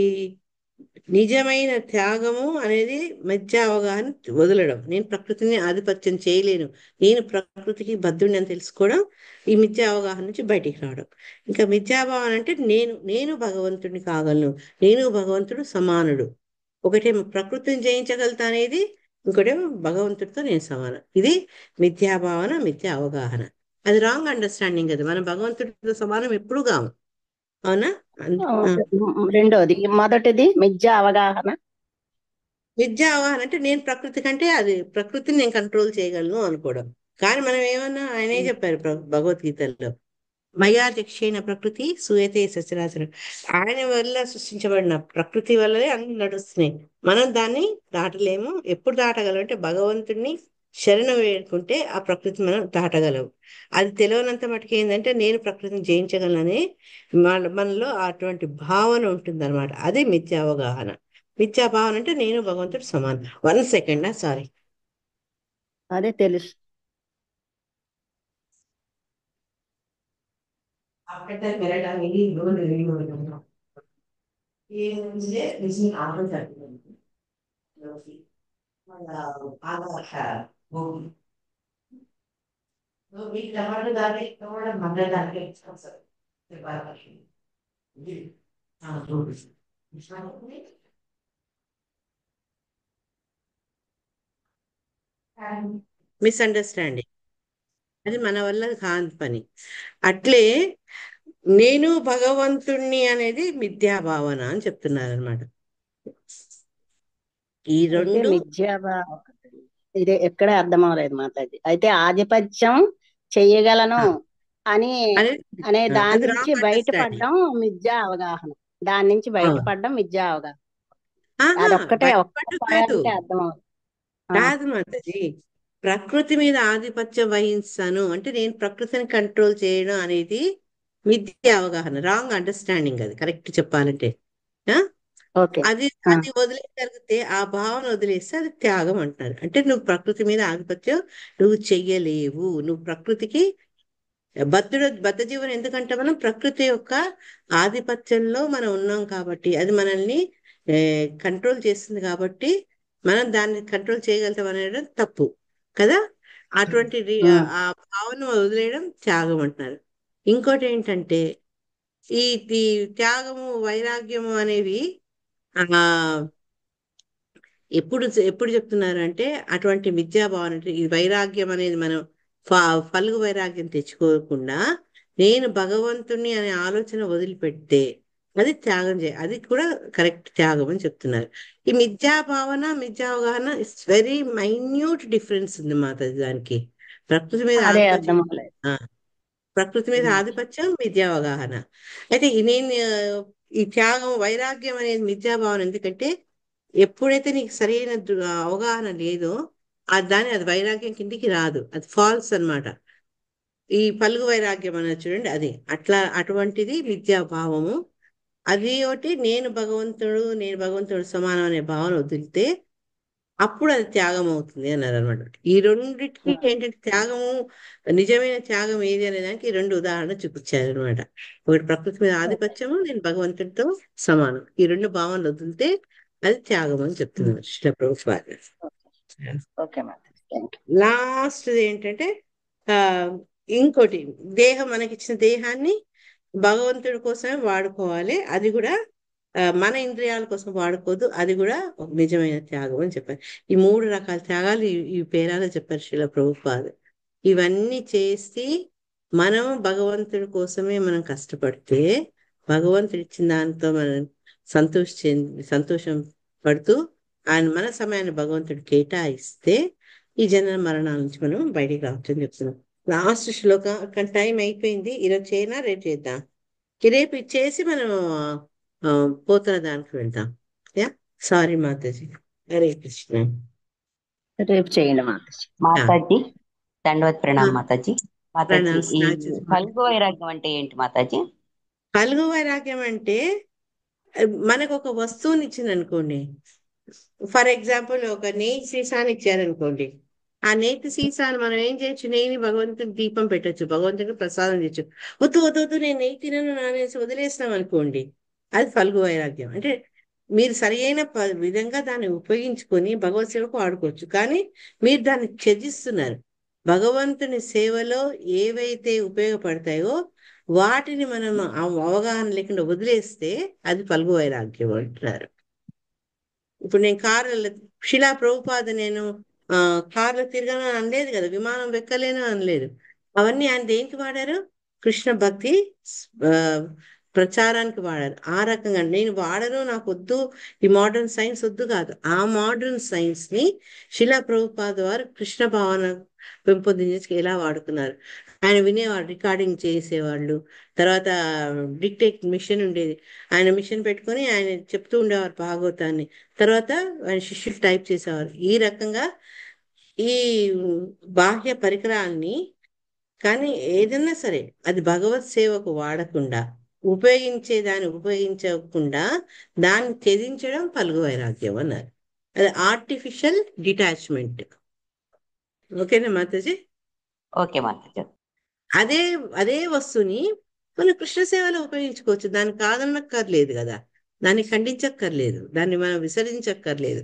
నిజమైన త్యాగము అనేది మిథ్యా అవగాహన వదలడం. నేను ప్రకృతిని ఆధిపత్యం చేయలేను, నేను ప్రకృతికి బద్ధుడిని అని తెలుసుకోవడం ఈ మిథ్యా అవగాహన నుంచి బయటికి రావడం. ఇంకా మిథ్యాభావన అంటే నేను భగవంతుడిని కాగలను, నేను భగవంతుడు సమానుడు. ఒకటేమో ప్రకృతిని జయించగలుగుతా అనేది, ఇంకోటేమో భగవంతుడితో నేను సమానం. ఇది మిథ్యాభావన, మిథ్యా అవగాహన. అది రాంగ్ అండర్స్టాండింగ్. అది మనం భగవంతుడితో సమానం ఎప్పుడు కాము. అవునా? ఆ. రెండోది మొదటిది మిథ్యా అవగాహన. విద్యా అవగాహన అంటే నేను ప్రకృతి కంటే అది ప్రకృతిని నేను కంట్రోల్ చేయగలను అనుకోవడం. కానీ మనం ఏమన్నా ఆయనే చెప్పారు భగవద్గీతలో, మయాధ్యక్షైన ప్రకృతి సూయతే సచరాచరం. ఆయన వల్ల సృష్టించబడిన ప్రకృతి వల్లనే అన్ని నడుస్తున్నాయి. మనం దాన్ని దాటలేము. ఎప్పుడు దాటగలం అంటే భగవంతుడిని శరణం వేడుకుంటే ఆ ప్రకృతి మనం దాటగలం. అది తెలియనంత మటుకు ఏంటంటే నేను ప్రకృతిని జయించగలనని మనలో అటువంటి భావన ఉంటుందన్నమాట. అది మిథ్యా అవగాహన. మిథ్యా భావన అంటే నేను భగవంతుడు సమానం. 1 సెకండ్, సారీ. అదే తెలుసు. After merit అనేది లోన్ రివ్యూ ये मुझे किसी आगे जाती है आधा है वो तो भी टमाटर डाल के थोड़ा मटर डाल के कर सकते हैं बार बार जी। हाँ तो మిస్అండర్స్టాండింగ్, అది మన వల్ల కాని పని. అట్లే నేను భగవంతుణ్ణి అనేది మిథ్యా భావన అని చెప్తున్నారు అనమాట. ఈ అయితే రెండు ఇది ఎక్కడ అర్థం అవ్వలేదు మాతాజీ. అయితే ఆధిపత్యం చెయ్యగలను అని అనేది అనే దాని అది నుంచి రాంగ్ అండర్స్టాండింగ్. బయటపడడం మిథ్యా అవగాహన. దాని నుంచి బయటపడడం మిథ్యా అవగాహన. ఆహా, అదొక్కటే ఒక్క భయపడ్డం కాదు, పాయింటే అర్థం అవ్వదు. కాదు మాతాజీ. ప్రకృతి మీద ఆధిపత్యం వహిస్తాను అంటే నేను ప్రకృతిని కంట్రోల్ చేయడం అనేది మిథ్య అవగాహన, రాంగ్ అండర్స్టాండింగ్. అది కరెక్ట్ చెప్పాలంటే. ఆ? ఓకే. అది అది వదిలేయగలిగితే, ఆ భావన వదిలేస్తే అది త్యాగం అంటారు. అంటే నువ్వు ప్రకృతి మీద ఆధిపత్యం నువ్వు చెయ్యలేవు, నువ్వు ప్రకృతికి బద్ధ జీవనం. ఎందుకంటే మనం ప్రకృతి యొక్క ఆధిపత్యంలో మనం ఉన్నాం కాబట్టి, అది మనల్ని కంట్రోల్ చేస్తుంది కాబట్టి మనం దాన్ని కంట్రోల్ చేయగలుగుతాం అనేది తప్పు కదా. అటువంటి ఆ భావన వదిలేయడం త్యాగం అంటున్నారు. ఇంకోటి ఏంటంటే ఈ ఈ త్యాగము వైరాగ్యము అనేవి ఆ ఎప్పుడు చెప్తున్నారు అంటే అటువంటి విద్యాభావన అంటే ఈ వైరాగ్యం అనేది మనం ఫలుగు వైరాగ్యం తెచ్చుకోకుండా నేను భగవంతుణ్ణి అనే ఆలోచన వదిలిపెడితే అది త్యాగం అది కూడా కరెక్ట్ త్యాగం అని చెప్తున్నారు. ఈ మిథ్యా భావన, మిథ్యా అవగాహన ఇట్స్ వెరీ మైన్యూట్ డిఫరెన్స్ ఉంది మాతాజీ. దానికి ప్రకృతి మీద అదే ఆధిపత్యం, అర్థం అవ్వలేదు. ప్రకృతి మీద ఆధిపత్యం మిథ్యా అవగాహన. అయితే నేను ఈ త్యాగం వైరాగ్యం అనేది మిథ్యాభావన. ఎందుకంటే ఎప్పుడైతే నీకు సరైన అవగాహన లేదో అది వైరాగ్యం కిందికి రాదు, అది ఫాల్స్ అన్నమాట. ఈ పలుగు వైరాగ్యం అనేది చూడండి, అది అటువంటిది మిథ్యాభావము. అది ఒకటి నేను భగవంతుడు సమానం అనే భావన వదిలితే అప్పుడు అది త్యాగం అవుతుంది అన్నారు అనమాట. ఈ రెండిటికి ఏంటంటే త్యాగము, నిజమైన త్యాగం ఏది అనే దానికి ఈ రెండు ఉదాహరణ చూపించారు అనమాట. ఒకటి ప్రకృతి మీద ఆధిపత్యము, నేను భగవంతుడితో సమానం. ఈ రెండు భావనలు వదిలితే అది త్యాగం అని చెప్తున్నారు శ్రీల ప్రభుపాద. ఓకే మాతాజీ, థ్యాంక్ యూ. లాస్ట్ ఏంటంటే ఆ ఇంకోటి, మనకిచ్చిన దేహాన్ని భగవంతుడి కోసమే వాడుకోవాలి. అది కూడా మన ఇంద్రియాల కోసం వాడుకోదు. అది కూడా ఒక నిజమైన త్యాగం అని చెప్పారు. ఈ 3 రకాల త్యాగాలు ఈ పేరాలో చెప్పారు శ్రీల ప్రభుపాద. ఇవన్నీ చేసి మనం భగవంతుడి కోసమే మనం కష్టపడితే భగవంతుడు ఇచ్చిన దాంతో మనం సంతోషం పడుతూ ఆయన మన సమయాన్ని భగవంతుడు కేటాయిస్తే ఈ జనన మరణాల నుంచి మనం బయటికి రావచ్చని చెప్తున్నాం. లాస్ట్ శ్లోకం, అక్కడ టైం అయిపోయింది. ఈరోజు చేయనా రేపు చేద్దాం? రేపు ఇచ్చేసి మనం పోతున్న దానికి వెళ్దాం. యా, సారీ మాతాజీ. హరే కృష్ణ. రేపు చేయండి మాతాజీ. మాతాజీ దండవత్ ప్రణామ్ మాతాజీ. మాతాజీ ప్రణామ్ ఈ స్నాక్స్. ఫల్గు వైరాగ్యం అంటే ఏంటి మాతాజీ? ఫల్గు వైరాగ్యం అంటే మనకు ఒక వస్తువుని ఇచ్చింది అనుకోండి. ఫర్ ఎగ్జాంపుల్ ఒక నెయ్యి సీసాని ఇచ్చారనుకోండి. ఆ నేతి సీసాను మనం ఏం చేయొచ్చు? నెయ్యిని భగవంతుడికి దీపం పెట్టొచ్చు, భగవంతుడికి ప్రసాదం చేయొచ్చు. వద్దు వద్దు వద్దు నేను నెయ్యి తినను నానేసి వదిలేసినాం అనుకోండి, అది ఫల్గు వైరాగ్యం. అంటే మీరు సరి అయిన విధంగా దాన్ని ఉపయోగించుకొని భగవత్ సేవకు వాడుకోవచ్చు, కానీ మీరు దాన్ని త్యజిస్తున్నారు. భగవంతుని సేవలో ఏవైతే ఉపయోగపడతాయో వాటిని మనం అవగాహన లేకుండా వదిలేస్తే అది ఫల్గు వైరాగ్యం అంటున్నారు. ఇప్పుడు నేను కార్లో శిలా ప్రభుపాద నేను కార్లో తిరగను అనలేదు కదా, విమానం ఎక్కలేను అనలేదు. అవన్నీ ఆయన దేనికి వాడారు? కృష్ణ భక్తి ఆ, ప్రచారానికి వాడారు. ఆ రకంగా నేను వాడను, నాకు వద్దు, ఈ మోడర్న్ సైన్స్ వద్దు కాదు. ఆ మోడర్న్ సైన్స్ ని శిలా ప్రభుపాద వారు కృష్ణ భావన పెంపొందించి ఎలా వాడుకున్నారు. ఆయన వినేవాడు, రికార్డింగ్ చేసేవాళ్ళు. తర్వాత డిక్టేట్ మిషన్ ఉండేది, ఆయన మిషన్ పెట్టుకొని ఆయన చెప్తూ ఉండేవారు భాగవతాన్ని. తర్వాత ఆయన శిష్యులు టైప్ చేసేవారు. ఈ రకంగా ఈ బాహ్య పరికరాల్ని, కానీ ఏదన్నా సరే అది భగవత్ సేవకు వాడకుండా, దాన్ని ఉపయోగించకుండా దాన్ని త్యజించడం ఫల్గు వైరాగ్యం అన్నారు. అది ఆర్టిఫిషియల్ డిటాచ్మెంట్. ఓకేనా మాతాజీ? ఓకే మాతాజీ. అదే అదే వస్తువుని మనం కృష్ణ సేవలో ఉపయోగించుకోవచ్చు. దాన్ని కాదనక్కర్లేదు కదా, దాన్ని ఖండించక్కర్లేదు, దాన్ని మనం విసర్జించక్కర్లేదు.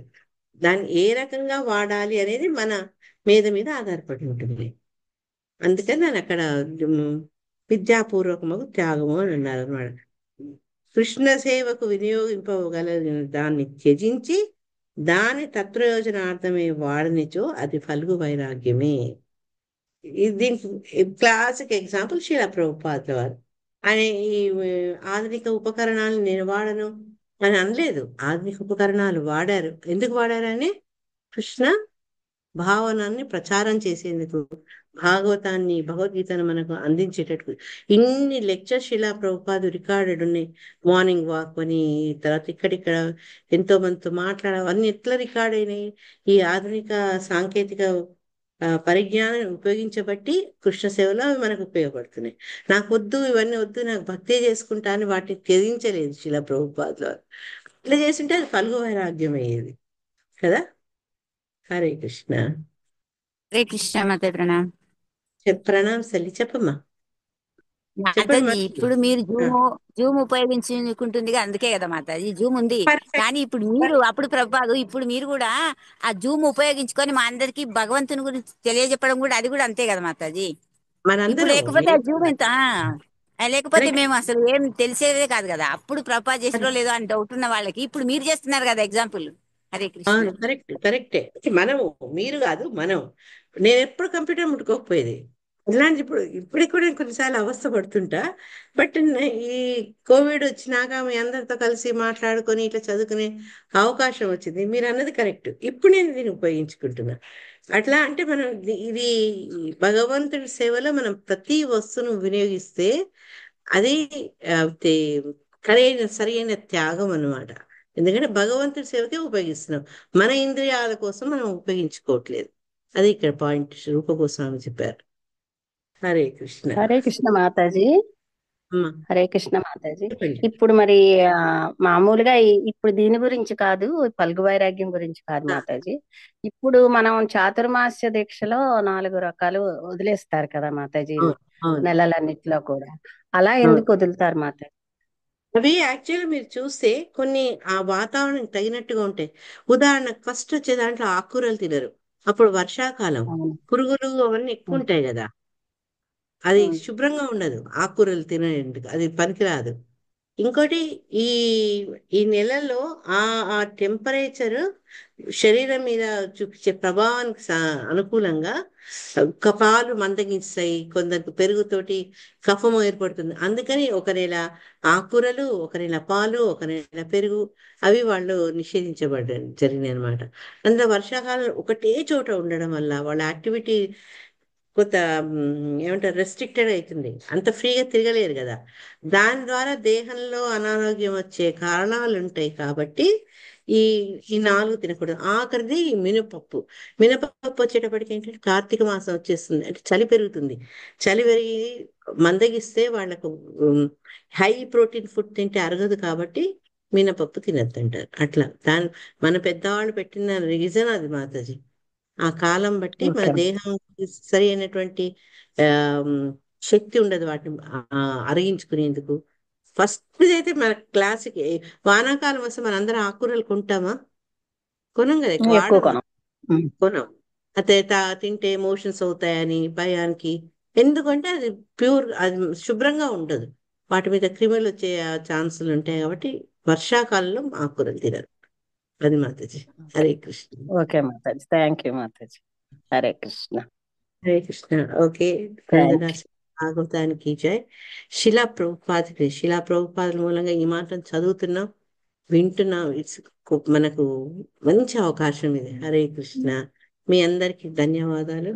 దాన్ని ఏ రకంగా వాడాలి అనేది మన మీద ఆధారపడి ఉంటుంది. అందుకని నేను అక్కడ విద్యాపూర్వకము త్యాగము అని అన్నారు అన్నమాట. కృష్ణ సేవకు వినియోగింపగల దాన్ని త్యజించి దాని తత్ప్రయోజనార్థమే వాడనిచో అది ఫల్గు వైరాగ్యమే. దీనికి క్లాసిక్ ఎగ్జాంపుల్ శిలా ప్రభుపాదుల వారు. ఆయన ఈ ఆధునిక ఉపకరణాలు నేను వాడను అని అనలేదు. ఆధునిక ఉపకరణాలు వాడారు. ఎందుకు వాడారని? కృష్ణ భావనాన్ని ప్రచారం చేసేందుకు, భాగవతాన్ని భగవద్గీతను మనకు అందించేటట్టు. ఇన్ని లెక్చర్స్ శిలా ప్రభుపాదు రికార్డెడ్ ఉన్నాయి. మార్నింగ్ వాక్ అని, తర్వాత ఇక్కడిక్కడ ఎంతో మందితో అవన్నీ ఎట్లా రికార్డ్ అయినాయి? ఈ ఆధునిక సాంకేతిక పరిజ్ఞానం ఉపయోగించబట్టి కృష్ణ సేవలో అవి మనకు ఉపయోగపడుతున్నాయి. నాకు వద్దు, ఇవన్నీ వద్దు, నాకు భక్తి చేసుకుంటా అని వాటిని త్యజించలేదు శిలా ప్రభుపాదుల వారు. అట్లా చేస్తుంటే అది ఫల్గు వైరాగ్యం అయ్యేది కదా. హరే కృష్ణ. హరే కృష్ణ మాతాజీ ప్రణామ్. ప్రణామ్ సల్లి. చెప్పమ్మా, చెప్పండి మాతాజీ మాతాజీ. ఇప్పుడు మీరు జూమ్ ఉపయోగించుకుంటుంది అందుకే కదా మాతాజీ, జూమ్ ఉంది. పర్ఫెక్ట్. కానీ ఇప్పుడు మీరు అప్పుడు ప్రభుపాదు, ఇప్పుడు మీరు కూడా ఆ జూమ్ ఉపయోగించుకొని మా అందరికి భగవంతుని గురించి తెలియజెప్పడం కూడా అది కూడా అంతే కదా మాతాజీ. ఇప్పుడు మనందరం లేకపోతే ఆ జూమ్ ఎంత లేకపోతే కరెక్ట్ మేము అసలు ఏం తెలిసేదే కాదు కదా. అప్పుడు ప్రభా చేసిలో లేదో అని డౌట్ ఉన్న వాళ్ళకి ఇప్పుడు మీరు చేస్తున్నారు కదా ఎగ్జాంపుల్. హరే కృష్ణ. కరెక్ట్ కరెక్టే. మనము, మీరు కాదు, మనం. నేను ఎప్పుడు కంప్యూటర్ ముట్టుకోకపోయేది. ఇలాంటి ఇప్పటికి కూడా కొన్నిసార్లు అవస్థ పడుతుంటా. బట్ ఈ కోవిడ్ వచ్చినాక మీ అందరితో కలిసి మాట్లాడుకొని ఇట్లా చదువుకునే అవకాశం వచ్చింది. మీరు అన్నది కరెక్ట్. ఇప్పుడు నేను దీన్ని ఉపయోగించుకుంటున్నా. అట్లా అంటే మనం ఇది భగవంతుడి సేవలో మనం ప్రతి వస్తువును వినియోగిస్తే అది సరైన త్యాగం అన్నమాట. ఎందుకంటే భగవంతుడి సేవకే ఉపయోగిస్తున్నాం, మన ఇంద్రియాల కోసం మనం ఉపయోగించుకోవట్లేదు. అది ఇక్కడ పాయింట్ రూపగోస్వామి చెప్పారు. హరే కృష్ణ. హరే కృష్ణ మాతాజీ. అమ్మా హరే కృష్ణ మాతాజీ. చెప్పండి. ఇప్పుడు మరి మామూలుగా ఇప్పుడు దీని గురించి కాదు, ఫల్గు వైరాగ్యం గురించి కాదు మాతాజీ. ఇప్పుడు మనం చాతుర్మాస్య దీక్షలో 4 రకాలు వదిలేస్తారు కదా మాతాజీ, అవును, అవును, నెలలన్నిట్లో కూడా. అలా ఎందుకు వదులుతారు మాతాజీ? అవి యాక్చువల్గా మీరు చూస్తే కొన్ని ఆ వాతావరణం తగినట్టుగా ఉంటాయి. ఉదాహరణకు ఫస్ట్ వచ్చే దాంట్లో ఆకుకూరలు తినరు. అప్పుడు వర్షాకాలం, అవును. పురుగులు అవన్నీ ఎక్కువ ఉం. ఉంటాయి కదా, అది ఉం. శుభ్రంగా ఉండదు. ఆకుకూరలు తినేందుకు అది పనికిరాదు. ఇంకోటి, ఈ ఈ నెలలో ఆ ఆ టెంపరేచర్ శరీరం మీద చూపించే ప్రభావానికి అనుకూలంగా పాలు మందగిస్తాయి, కొందరికి పెరుగుతోటి కఫము ఏర్పడుతుంది. అందుకని ఒక నెల ఆకుకూరలు, ఒక నెల పాలు, ఒక నెల పెరుగు, అవి వాళ్ళు జరిగినాయి అనమాట. అందులో వర్షాకాలం ఒకటే చోట ఉండడం వల్ల వాళ్ళ యాక్టివిటీ కొంత ఏమంటారు రెస్ట్రిక్టెడ్ అవుతుంది. అంత ఫ్రీగా తిరగలేరు కదా. దాని ద్వారా దేహంలో అనారోగ్యం వచ్చే కారణాలు ఉంటాయి. కాబట్టి ఈ ఈ 4 తినకూడదు. ఆఖరిది మినపప్పు. మినపప్పు వచ్చేటప్పటికి ఏంటంటే కార్తీక మాసం వచ్చేస్తుంది, అంటే చలి పెరుగుతుంది. చలి పెరిగి మందగిస్తే వాళ్ళకు హై ప్రోటీన్ ఫుడ్ తింటే అరగదు, కాబట్టి మినపప్పు తినద్దంటారు. అట్లా మన పెద్దవాళ్ళు పెట్టిన రీజన్ అది మాతాజీ. ఆ కాలం బట్టి మన ఓకే దేహం సరి అయినటువంటి ఆ శక్తి ఉండదు వాటిని అరిగించుకునేందుకు. ఫస్ట్ అయితే మన క్లాసిక్ వానాకాలం వస్తే మనందరం ఆకుకూరలు కొంటామా? కొనం కదా, ఎక్కువ ఎక్కువ వాడము, కొనం. కొనం. అయితే తింటే మోషన్స్ అవుతాయని భయానికి. ఎందుకంటే అది ప్యూర్, అది శుభ్రంగా ఉండదు, వాటి మీద క్రిములు వచ్చే ఛాన్సులు ఉంటాయి. కాబట్టి వర్షాకాలంలో ఆకుకూరలు తినరు. అది మాతాజీ. హరే కృష్ణ. ఓకే మాతాజీ, థ్యాంక్ యూ మాతాజీ. Hare Krishna. Hare Krishna. Okay, thank you. భాగవతానికి జై. శిలా ప్రభుపాదుల మూలంగా ఈ మాటను చదువుతున్నాం, వింటున్నాం. మనకు మంచి అవకాశం ఇది. హరే కృష్ణ. మీ అందరికి ధన్యవాదాలు.